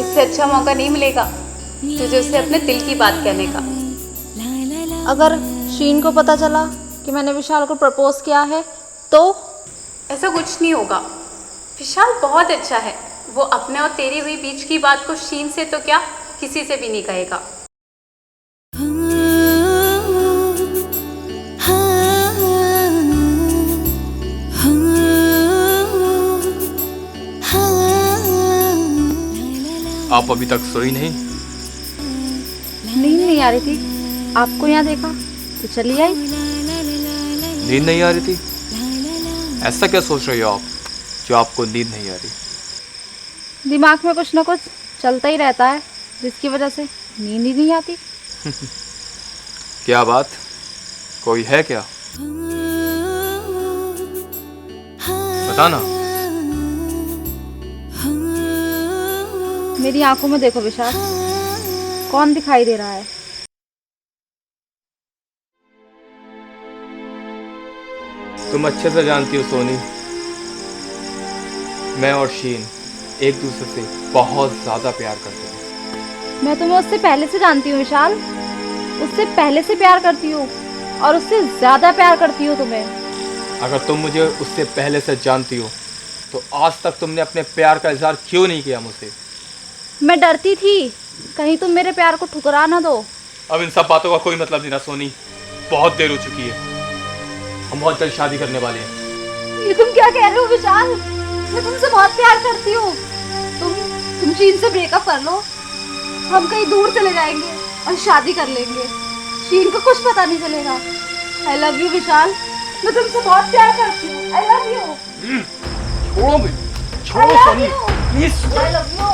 इससे अच्छा मौका नहीं मिलेगा तुझे उसे अपने दिल की बात कहने का। अगर शीन को पता चला कि मैंने विशाल को प्रपोज किया है तो? ऐसा कुछ नहीं होगा। विशाल बहुत अच्छा है। वो अपने और तेरी हुई बीच की बात को शीन से तो क्या किसी से भी नहीं कहेगा। आप अभी तक सोई नहीं? नींद नहीं आ रही थी, आपको यहाँ देखा तो चली आई। नींद नहीं आ रही थी? ऐसा क्या सोच रही हो आप जो आपको नींद नहीं आ रही? दिमाग में कुछ ना कुछ चलता ही रहता है जिसकी वजह से नींद ही नहीं आती। क्या बात, कोई है क्या? बताना। मेरी आंखों में देखो विशाल, कौन दिखाई दे रहा है? तुम अच्छे से जानती हो सोनी, मैं और शीन एक दूसरे से बहुत ज्यादा प्यार करते हैं। मैं तुम्हें उससे पहले से जानती हूँ विशाल, उससे पहले से प्यार करती हूँ और उससे ज्यादा प्यार करती हूँ तुम्हें। अगर तुम मुझे उससे पहले से जानती हो तो आज तक तुमने अपने प्यार का इजहार क्यों नहीं किया मुझसे? मैं डरती थी कहीं तुम मेरे प्यार को ठुकरा ना दो। अब इन सब बातों का कोई मतलब नहीं ना सोनी, बहुत देर हो चुकी है। हम बहुत जल्द शादी करने वाले हैं। ये तुम क्या कह रहे हो विशाल? मैं तुमसे बहुत प्यार करती हूँ। तुम शीन से ब्रेकअप कर लो, हम कहीं दूर चले जाएंगे और शादी कर लेंगे। शीन को कुछ पता नहीं चलेगा। आई लव यू विशाल, मैं तुमसे बहुत प्यार करती हूँ। I love you. छोड़ो मुझे, छोड़ो Soni please. I love you.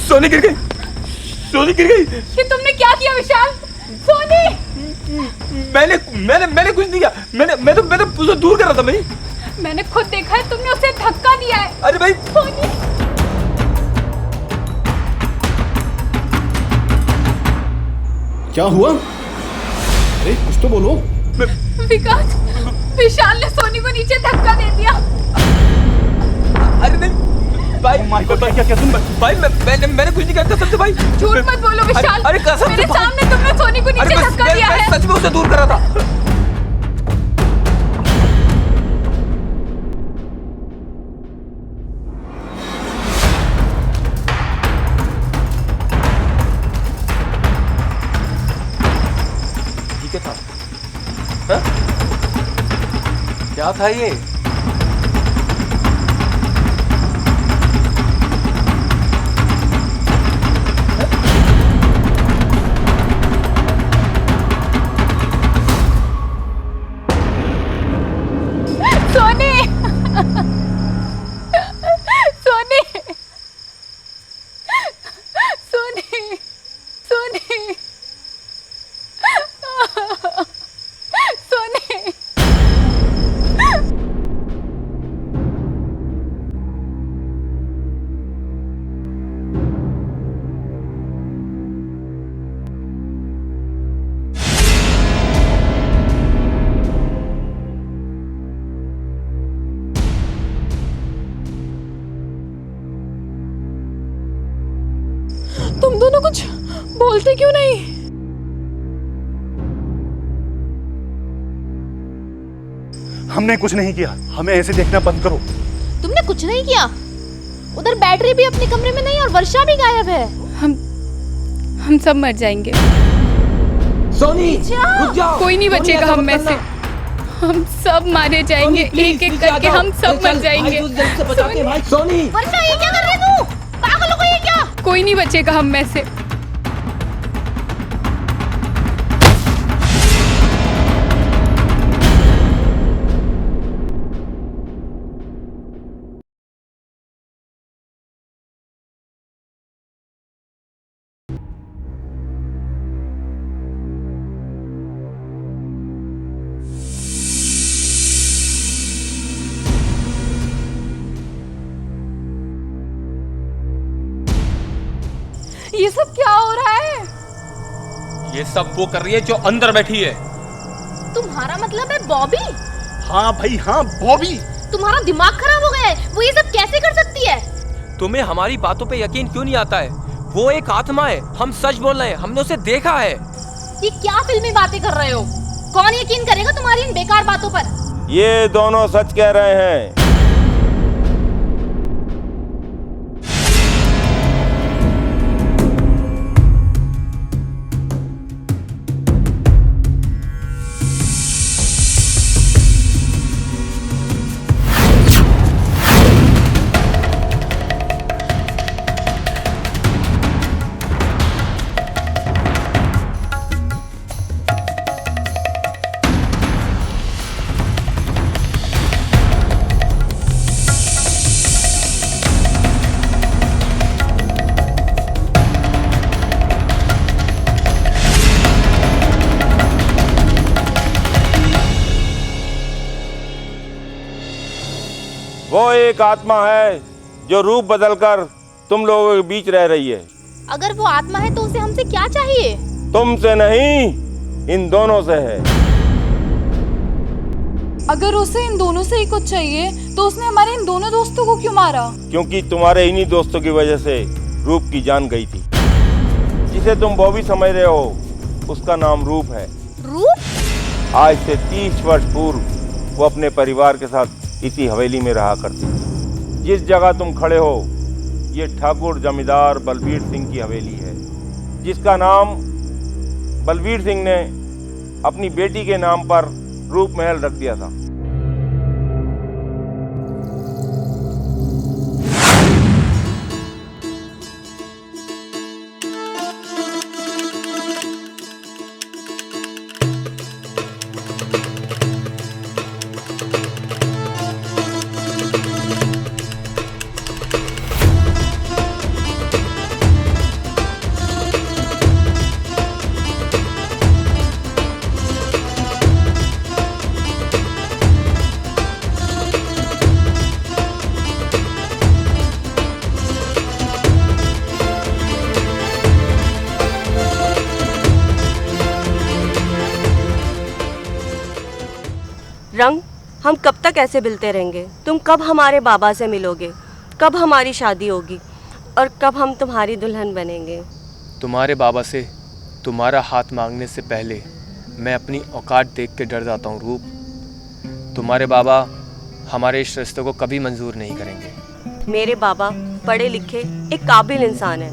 Soni गिर गई, सोनी गिर गई। ये तुमने क्या किया विशाल? सोनी! मैंने कुछ नहीं किया। मैं तो उसे दूर कर रहा था। मैंने खुद देखा है, तुमने उसे धक्का दिया है। अरे भाई सोनी! क्या हुआ? अरे कुछ तो बोलो। विकास, विशाल ने सोनी को नीचे धक्का दे दिया। अरे नहीं भाई, क्या तुम भाई? मैंने कुछ नहीं किया कसम से भाई। झूठ मत बोलो विशाल। अरे कसम मेरे से सामने तुमने सोनी को नीचे धक्का दिया है। सच में उसे दूर कर रहा था। ठीक है था? हा? क्या था ये? तुम दोनों कुछ बोलते क्यों नहीं? हमने कुछ नहीं किया, हमें ऐसे देखना बंद करो। तुमने कुछ नहीं किया? उधर बैटरी भी अपने कमरे में नहीं और वर्षा भी गायब है। हम सब मर जाएंगे। सोनी रुक जाओ। कोई नहीं बचेगा हम में से। हम सब मारे जाएंगे, एक एक करके हम सब मर जाएंगे। सोनी वर्षा, ये क्या कर रही तू? पागल हो गई है क्या? कोई नहीं बचेगा हम में से। ये सब क्या हो रहा है? ये सब वो कर रही है जो अंदर बैठी है। तुम्हारा मतलब है बॉबी? हाँ भाई हाँ, बॉबी। तुम्हारा दिमाग खराब हो गया है, वो ये सब कैसे कर सकती है? तुम्हें हमारी बातों पे यकीन क्यों नहीं आता है? वो एक आत्मा है, हम सच बोल रहे हैं, हमने उसे देखा है। ये क्या फिल्मी बातें कर रहे हो? कौन यकीन करेगा तुम्हारी इन बेकार बातों पर? ये दोनों सच कह रहे हैं। वो एक आत्मा है जो रूप बदलकर तुम लोगों के बीच रह रही है। अगर वो आत्मा है तो उसे हमसे क्या चाहिए? तुमसे नहीं, इन दोनों से है। अगर उसे इन दोनों से ही कुछ चाहिए तो उसने हमारे इन दोनों दोस्तों को क्यों मारा? क्योंकि तुम्हारे इन्हीं दोस्तों की वजह से रूप की जान गई थी। जिसे तुम बॉबी समझ रहे हो उसका नाम रूप है। रूप? आज से 30 वर्ष पूर्व वो अपने परिवार के साथ इसी हवेली में रहा करती थी। जिस जगह तुम खड़े हो ये ठाकुर जमींदार बलबीर सिंह की हवेली है, जिसका नाम बलबीर सिंह ने अपनी बेटी के नाम पर रूप महल रख दिया था। रंग, हम कब तक ऐसे मिलते रहेंगे? तुम कब हमारे बाबा से मिलोगे? कब हमारी शादी होगी? और कब हम तुम्हारी दुल्हन बनेंगे? तुम्हारे बाबा से तुम्हारा हाथ मांगने से पहले मैं अपनी औकात देख के डर जाता हूँ रूप। तुम्हारे बाबा हमारे इस रिश्ते को कभी मंजूर नहीं करेंगे। मेरे बाबा पढ़े लिखे एक काबिल इंसान है।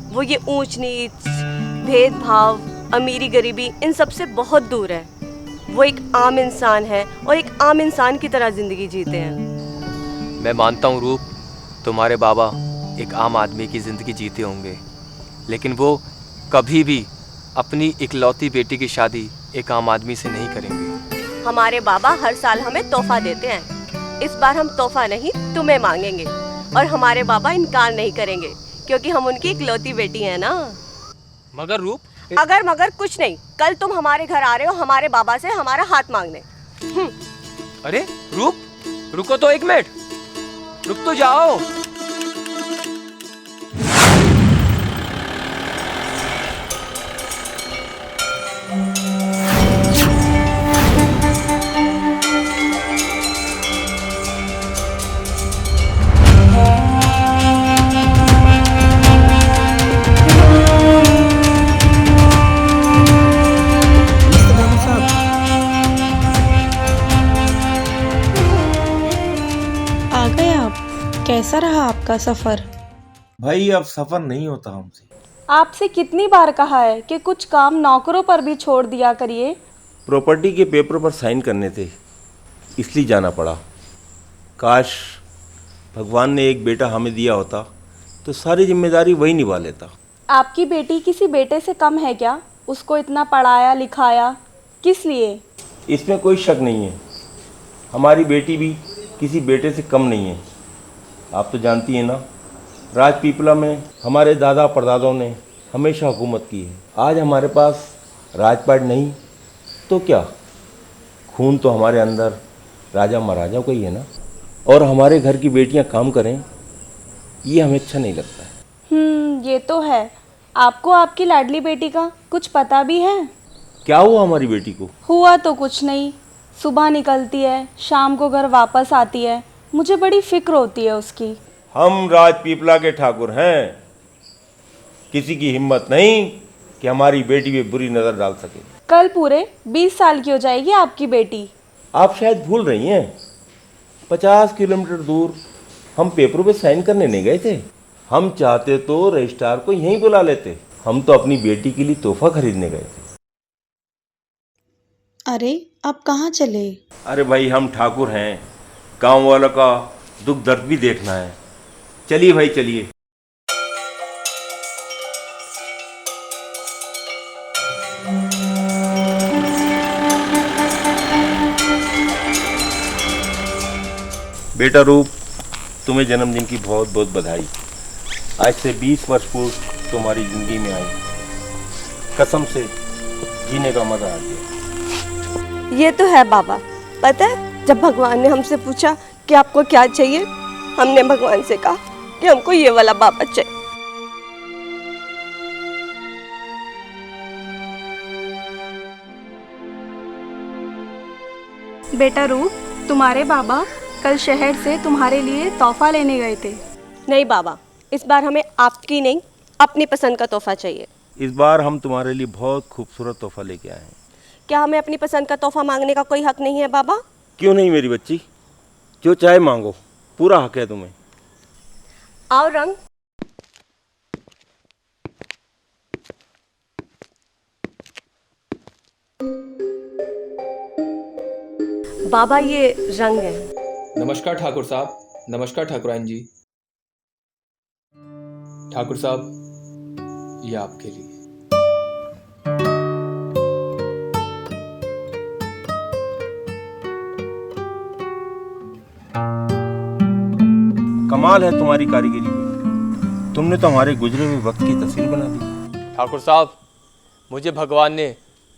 वो ये ऊंच नीच, भेदभाव, अमीरी गरीबी इन सब से बहुत दूर है। वो एक आम इंसान है और एक आम इंसान की तरह जिंदगी जीते हैं। मैं मानता हूँ रूप, तुम्हारे बाबा एक आम आदमी की ज़िंदगी जीते होंगे, लेकिन वो कभी भी अपनी इकलौती बेटी की शादी एक आम आदमी से नहीं करेंगे। हमारे बाबा हर साल हमें तोहफा देते हैं। इस बार हम तोहफा नहीं तुम्हें मांगेंगे और हमारे बाबा इनकार नहीं करेंगे क्योंकि हम उनकी इकलौती बेटी हैं ना। मगर रूप, अगर मगर कुछ नहीं, कल तुम हमारे घर आ रहे हो हमारे बाबा से हमारा हाथ मांगने। अरे रूप, रुको तो एक मिनट, रुक तो जाओ। आ गए आप। कैसा रहा आपका सफ़र? भाई अब सफ़र नहीं होता हमसे। आपसे कितनी बार कहा है कि कुछ काम नौकरों पर भी छोड़ दिया करिए। प्रॉपर्टी के पेपर पर साइन करने थे, इसलिए जाना पड़ा। काश भगवान ने एक बेटा हमें दिया होता तो सारी जिम्मेदारी वही निभा लेता। आपकी बेटी किसी बेटे से कम है क्या? उसको इतना पढ़ाया लिखाया किस लिए? इसमें कोई शक नहीं है, हमारी बेटी भी किसी बेटे से कम नहीं है। आप तो जानती हैं ना, राजपीपला में हमारे दादा परदादाओं ने हमेशा हुकूमत की है। आज हमारे पास राजपाट नहीं तो क्या, खून तो हमारे अंदर राजा महाराजाओं का ही है ना। और हमारे घर की बेटियां काम करें, ये हमें अच्छा नहीं लगता है। ये तो है। आपको आपकी लाडली बेटी का कुछ पता भी है? क्या हुआ हमारी बेटी को? हुआ तो कुछ नहीं, सुबह निकलती है, शाम को घर वापस आती है। मुझे बड़ी फिक्र होती है उसकी। हम राजपीपला के ठाकुर हैं, किसी की हिम्मत नहीं कि हमारी बेटी पे बुरी नज़र डाल सके। कल पूरे 20 साल की हो जाएगी आपकी बेटी। आप शायद भूल रही हैं, 50 किलोमीटर दूर हम पेपरों पे साइन करने नहीं गए थे। हम चाहते तो रजिस्ट्रार को यहीं बुला लेते। हम तो अपनी बेटी के लिए तोहफा खरीदने गए थे। अरे आप कहाँ चले? अरे भाई हम ठाकुर हैं, गांव वालों का दुख दर्द भी देखना है। चलिए भाई चलिए। बेटा रूप, तुम्हें जन्मदिन की बहुत बहुत बधाई। आज से 20 वर्ष पूर्व तुम्हारी जिंदगी में आई, कसम से जीने का मजा आ गया। ये तो है बाबा। पता है, जब भगवान ने हमसे पूछा कि आपको क्या चाहिए, हमने भगवान से कहा कि हमको ये वाला बाबा चाहिए। बेटा रूप, तुम्हारे बाबा कल शहर से तुम्हारे लिए तोहफा लेने गए थे। नहीं बाबा, इस बार हमें आपकी नहीं अपनी पसंद का तोहफा चाहिए। इस बार हम तुम्हारे लिए बहुत खूबसूरत तोहफा लेके आए हैं। क्या हमें अपनी पसंद का तोहफा मांगने का कोई हक नहीं है बाबा? क्यों नहीं मेरी बच्ची, जो चाहे मांगो, पूरा हक है तुम्हें। आओ रंग। बाबा ये रंग है। नमस्कार ठाकुर साहब। नमस्कार ठाकुराइन जी। ठाकुर साहब, ये आपके लिए। कमाल है तुम्हारी कारीगरी भी। तुमने तो हमारे गुजरे हुए वक्त की तस्वीर बना दी। ठाकुर साहब, मुझे भगवान ने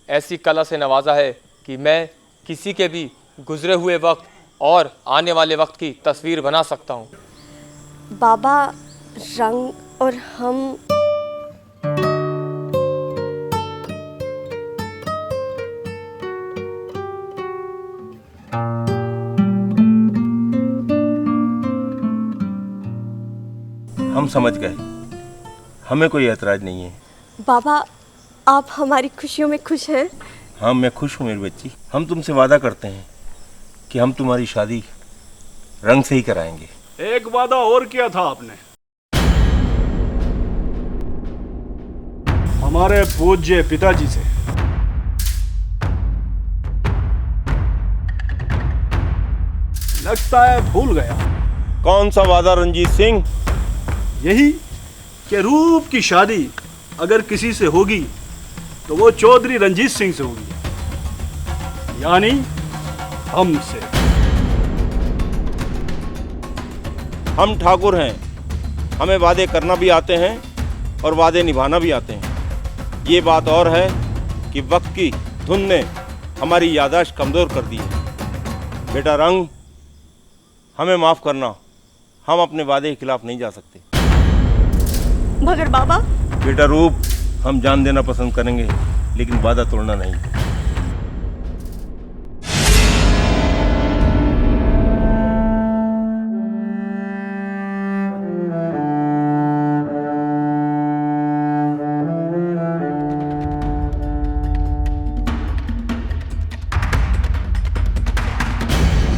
ऐसी कला से नवाजा है कि मैं किसी के भी गुजरे हुए वक्त और आने वाले वक्त की तस्वीर बना सकता हूँ। बाबा रंग और हम समझ गए, हमें कोई ऐतराज नहीं है। बाबा, आप हमारी खुशियों में खुश हैं? हाँ मैं खुश हूँ मेरी बच्ची। हम तुमसे वादा करते हैं कि हम तुम्हारी शादी रंग से ही कराएंगे। एक वादा और किया था आपने, हमारे पूज्य पिताजी से। लगता है भूल गया। कौन सा वादा रंजीत सिंह? यही कि रूप की शादी अगर किसी से होगी तो वो चौधरी रंजीत सिंह से होगी, यानी हमसे। हम ठाकुर हैं, हमें वादे करना भी आते हैं और वादे निभाना भी आते हैं। ये बात और है कि वक्त की धुन ने हमारी याददाश्त कमज़ोर कर दी है। बेटा रंग, हमें माफ़ करना, हम अपने वादे के खिलाफ नहीं जा सकते। मगर बाबा। बेटा रूप, हम जान देना पसंद करेंगे लेकिन वादा तोड़ना नहीं।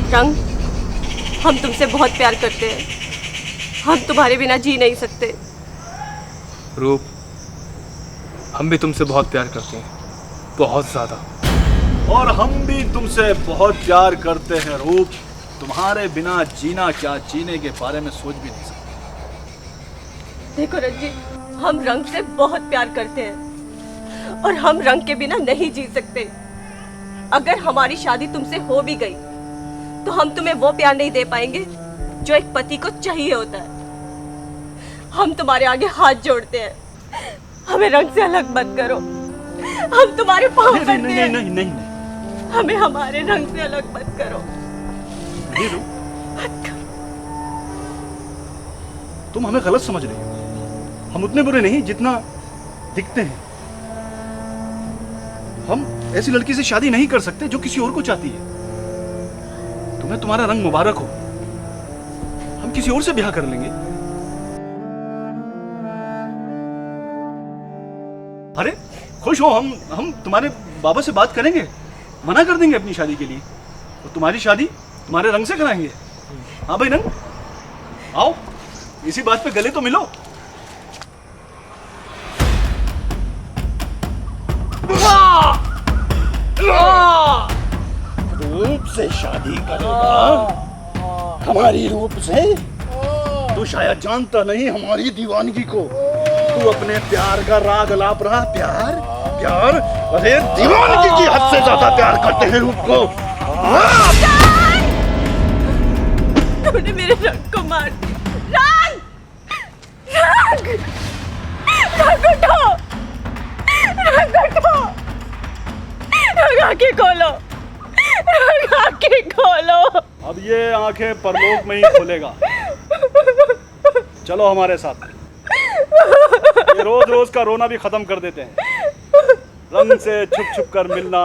रंग, हम तुमसे बहुत प्यार करते हैं। हम तुम्हारे बिना जी नहीं सकते। रूप, हम भी तुमसे बहुत प्यार करते हैं, बहुत ज़्यादा। और हम भी तुमसे बहुत प्यार करते हैं रूप। तुम्हारे बिना जीना क्या, जीने के बारे में सोच भी नहीं सकते। देखो रंजीत, हम रंग से बहुत प्यार करते हैं और हम रंग के बिना नहीं जी सकते। अगर हमारी शादी तुमसे हो भी गई तो हम तुम्हें वो प्यार नहीं दे पाएंगे जो एक पति को चाहिए होता है। हम तुम्हारे आगे हाथ जोड़ते हैं, हमें रंग से अलग मत करो। हम तुम्हारे पाँव पड़ते हैं। नहीं, नहीं, नहीं, नहीं। हमें हमारे रंग से अलग मत करो। नहीं रूप, तुम हमें गलत समझ रही हो। हम उतने बुरे नहीं जितना दिखते हैं। हम ऐसी लड़की से शादी नहीं कर सकते जो किसी और को चाहती है। तुम्हें तुम्हारा रंग मुबारक हो, हम किसी और से ब्याह कर लेंगे। अरे खुश हो, हम तुम्हारे बाबा से बात करेंगे, मना कर देंगे अपनी शादी के लिए, तो तुम्हारी शादी तुम्हारे रंग से कराएंगे। हाँ भाई रंग, आओ इसी बात पे गले तो मिलो। रूप से शादी करेगा? हमारी रूप से? तू शायद जानता नहीं हमारी दीवानगी को। तू अपने प्यार का राग अलाप रहा। प्यार प्यार, अरे दीवानगी की हद से ज्यादा प्यार करते हैं रूप को। तूने मेरे रंग को मार दिया। रंग, रंग उठो, रंग उठो, रंग आंखें खोलो, रंग आंखें खोलो। अब ये आंखें परलोक में ही खोलेगा। चलो हमारे साथ। ये रोज रोज का रोना भी खत्म कर देते हैं। रंग से छुप छुप कर मिलना,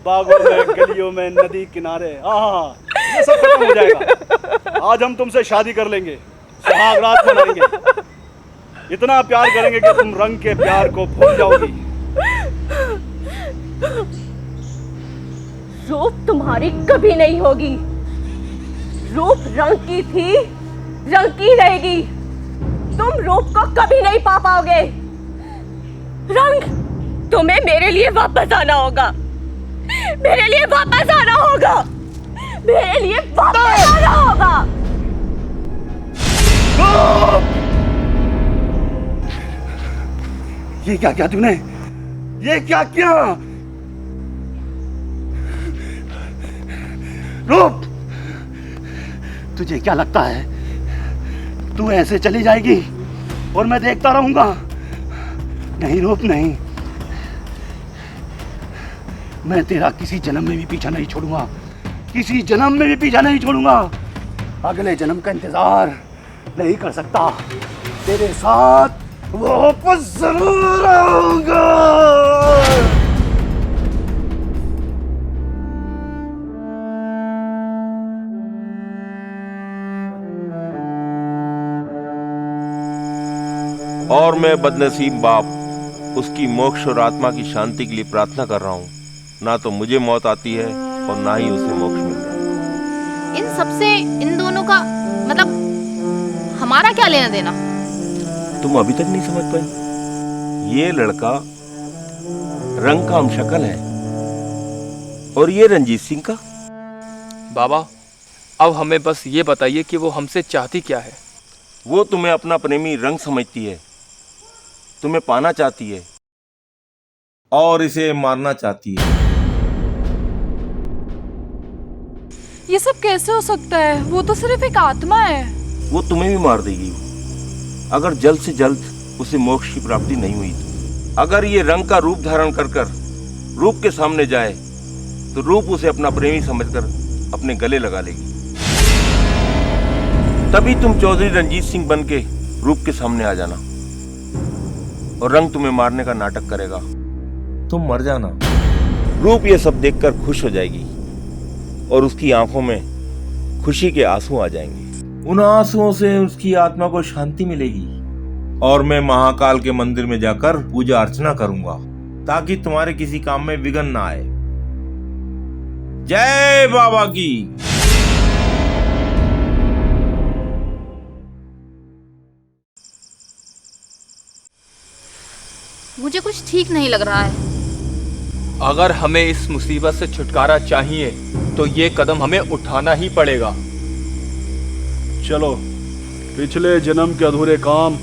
बागों में, गलियों में, नदी किनारे, ये सब खत्म हो जाएगा। आज हम तुमसे शादी कर लेंगे, सुहाग रात मनाएंगे। इतना प्यार करेंगे कि तुम रंग के प्यार को भूल जाओगी। रूप तुम्हारी कभी नहीं होगी। रूप रंग की थी, रंग की रहेगी। तुम रूप को कभी नहीं पा पाओगे। रंग, तुम्हें मेरे लिए वापस आना होगा, मेरे लिए वापस आना होगा, मेरे लिए वापस आना होगा। ये क्या किया तूने? ये क्या किया? रूप, तुझे क्या लगता है तू ऐसे चली जाएगी और मैं देखता रहूंगा? नहीं रूप, नहीं। मैं तेरा किसी जन्म में भी पीछा नहीं छोड़ूंगा, किसी जन्म में भी पीछा नहीं छोड़ूंगा। अगले जन्म का इंतजार नहीं कर सकता। तेरे साथ वापस जरूर आऊंगा। और मैं बदनसीब बाप उसकी मोक्ष और आत्मा की शांति के लिए प्रार्थना कर रहा हूँ। ना तो मुझे मौत आती है और ना ही उसे मोक्ष मिल रहा है। इन सबसे इन दोनों का मतलब हमारा क्या लेना देना? तुम अभी तक नहीं समझ पाई? ये लड़का रंग का हमशक्ल है और ये रंजीत सिंह का। बाबा, अब हमें बस ये बताइए कि वो हमसे चाहती क्या है? वो तुम्हें अपना प्रेमी रंग समझती है, तुम्हें पाना चाहती है और इसे मारना चाहती है। ये सब कैसे हो सकता है? वो तो सिर्फ एक आत्मा है। वो तुम्हें भी मार देगी अगर जल्द से जल्द उसे मोक्ष की प्राप्ति नहीं हुई तो। अगर ये रंग का रूप धारण कर कर रूप के सामने जाए तो रूप उसे अपना प्रेमी समझकर अपने गले लगा लेगी। तभी तुम चौधरी रंजीत सिंह बन के रूप के सामने आ जाना और रंग तुम्हें मारने का नाटक करेगा। तुम मर जाना। रूप ये सब देखकर खुश हो जाएगी और उसकी आंखों में खुशी के आंसू आ जाएंगे। उन आंसुओं से उसकी आत्मा को शांति मिलेगी और मैं महाकाल के मंदिर में जाकर पूजा अर्चना करूंगा ताकि तुम्हारे किसी काम में विघ्न ना आए। जय बाबा की। मुझे कुछ ठीक नहीं लग रहा है। अगर हमें इस मुसीबत से छुटकारा चाहिए तो ये कदम हमें उठाना ही पड़ेगा। चलो पिछले जन्म के अधूरे काम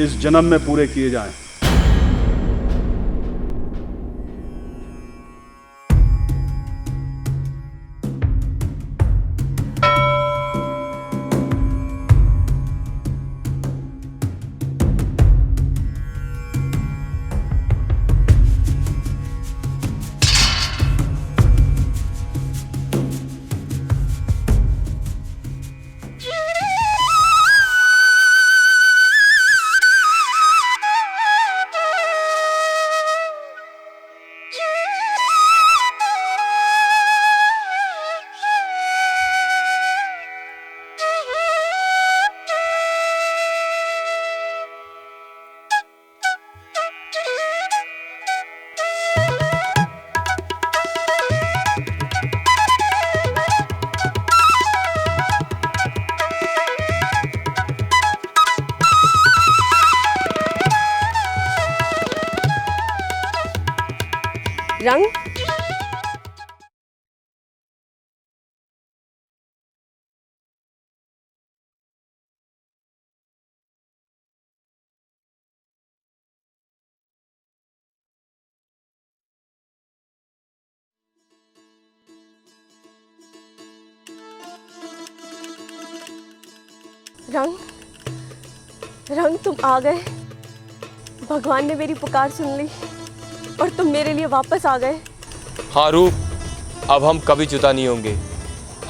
इस जन्म में पूरे किए जाएं। रंग, रंग, रंग तुम आ गए। भगवान ने मेरी पुकार सुन ली और तुम मेरे लिए वापस आ गए। हाँ रूप, अब हम कभी जुदा नहीं होंगे,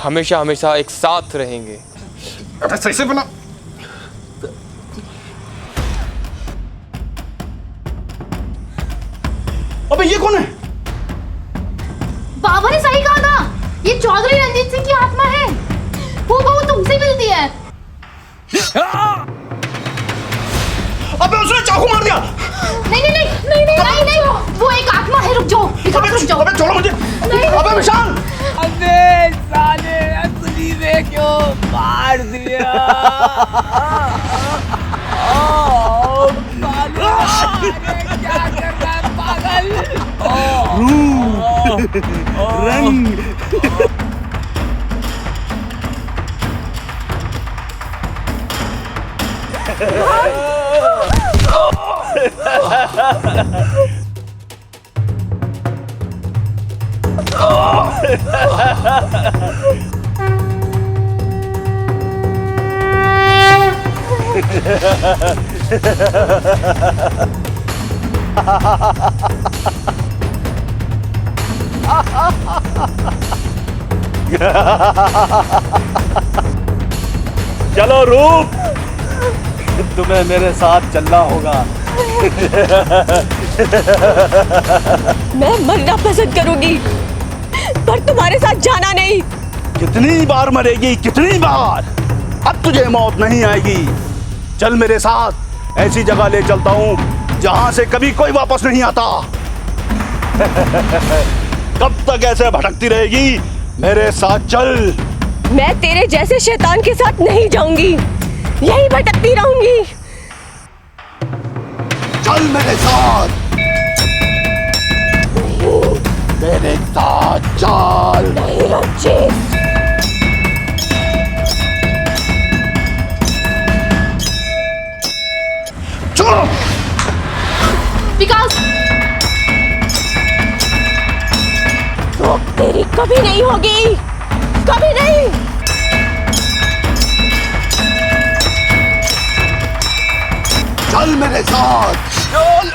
हमेशा हमेशा एक साथ रहेंगे। अरे सही से बना। अबे ये कौन है? बाबा ने सही कहा था, ये चौधरी रंजीत सिंह की आत्मा है। वो तुमसे मिलती है। अबे उसने चाकू मार दिया। नहीं नहीं नहीं नहीं नहीं नहीं नहीं, वो एक आत्मा है। रुक जाओ, रुक जाओ। अबे छोड़ो मुझे। अबे विशाल। अबे साले असली में क्यों मार दिया? क्या कर रहा है पागल? रूप, रंग। चलो रूप, तुम्हें मेरे साथ चलना होगा। मैं मरना पसंद करूंगी पर तुम्हारे साथ जाना नहीं। कितनी बार मरेगी, कितनी बार? अब तुझे मौत नहीं आएगी। चल मेरे साथ, ऐसी जगह ले चलता हूँ जहां से कभी कोई वापस नहीं आता। कब तक ऐसे भटकती रहेगी? मेरे साथ चल। मैं तेरे जैसे शैतान के साथ नहीं जाऊंगी, यही भटकती रहूंगी। चल मेरे साथ, मेरे साथ चल। नहीं रंजीत, चलो। विकास, तो तेरी कभी नहीं होगी, कभी नहीं। चल मेरे साथ, चल।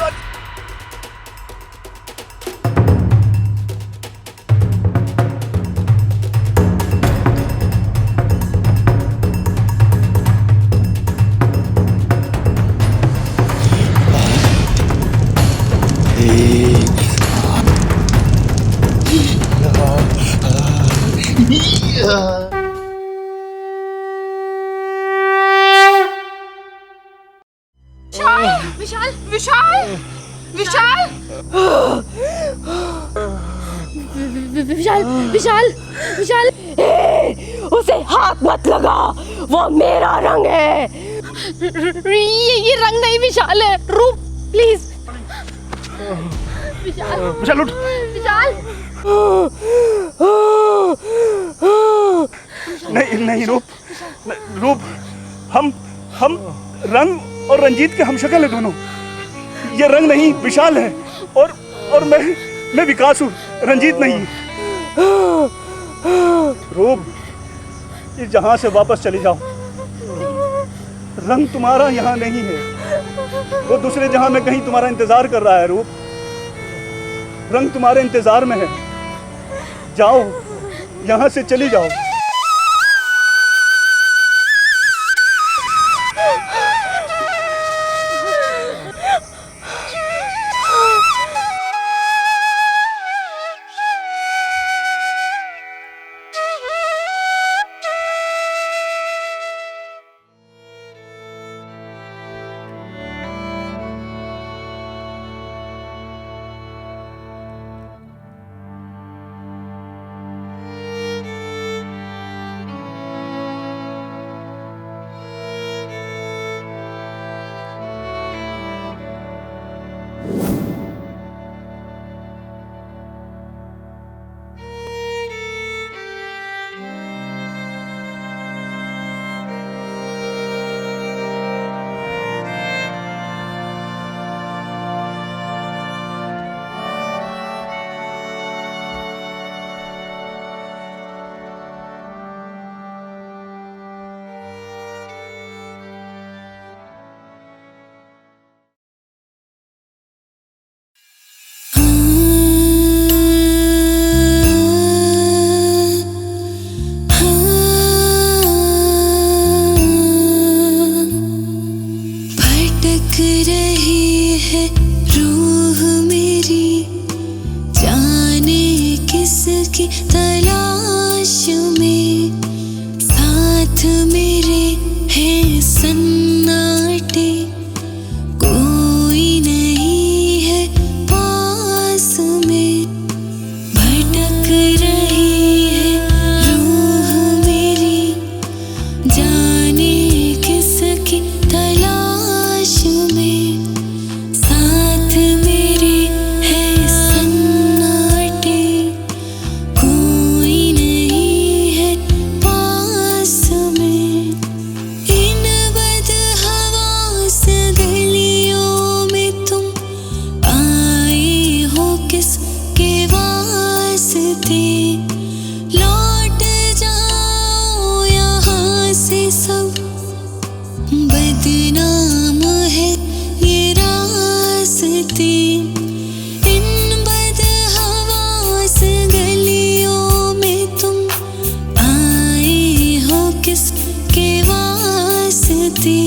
विशाल, विशाल, विशाल, विशाल, विशाल, विशाल, उसे हाथ मत लगा, वो मेरा रंग है। ये रंग नहीं विशाल है। रूप, प्लीज विशाल उठ। विशाल नहीं नहीं रूप, रूप हम रंग और रंजीत के हमशक्ल है दोनों। ये रंग नहीं विशाल है और मैं विकास हूँ, रंजीत नहीं। रूप इस जहां से वापस चली जाओ। रंग तुम्हारा यहाँ नहीं है, वो दूसरे जहां में कहीं तुम्हारा इंतजार कर रहा है। रूप रंग तुम्हारे इंतजार में है, जाओ यहाँ से चली जाओ। किसके वास्ते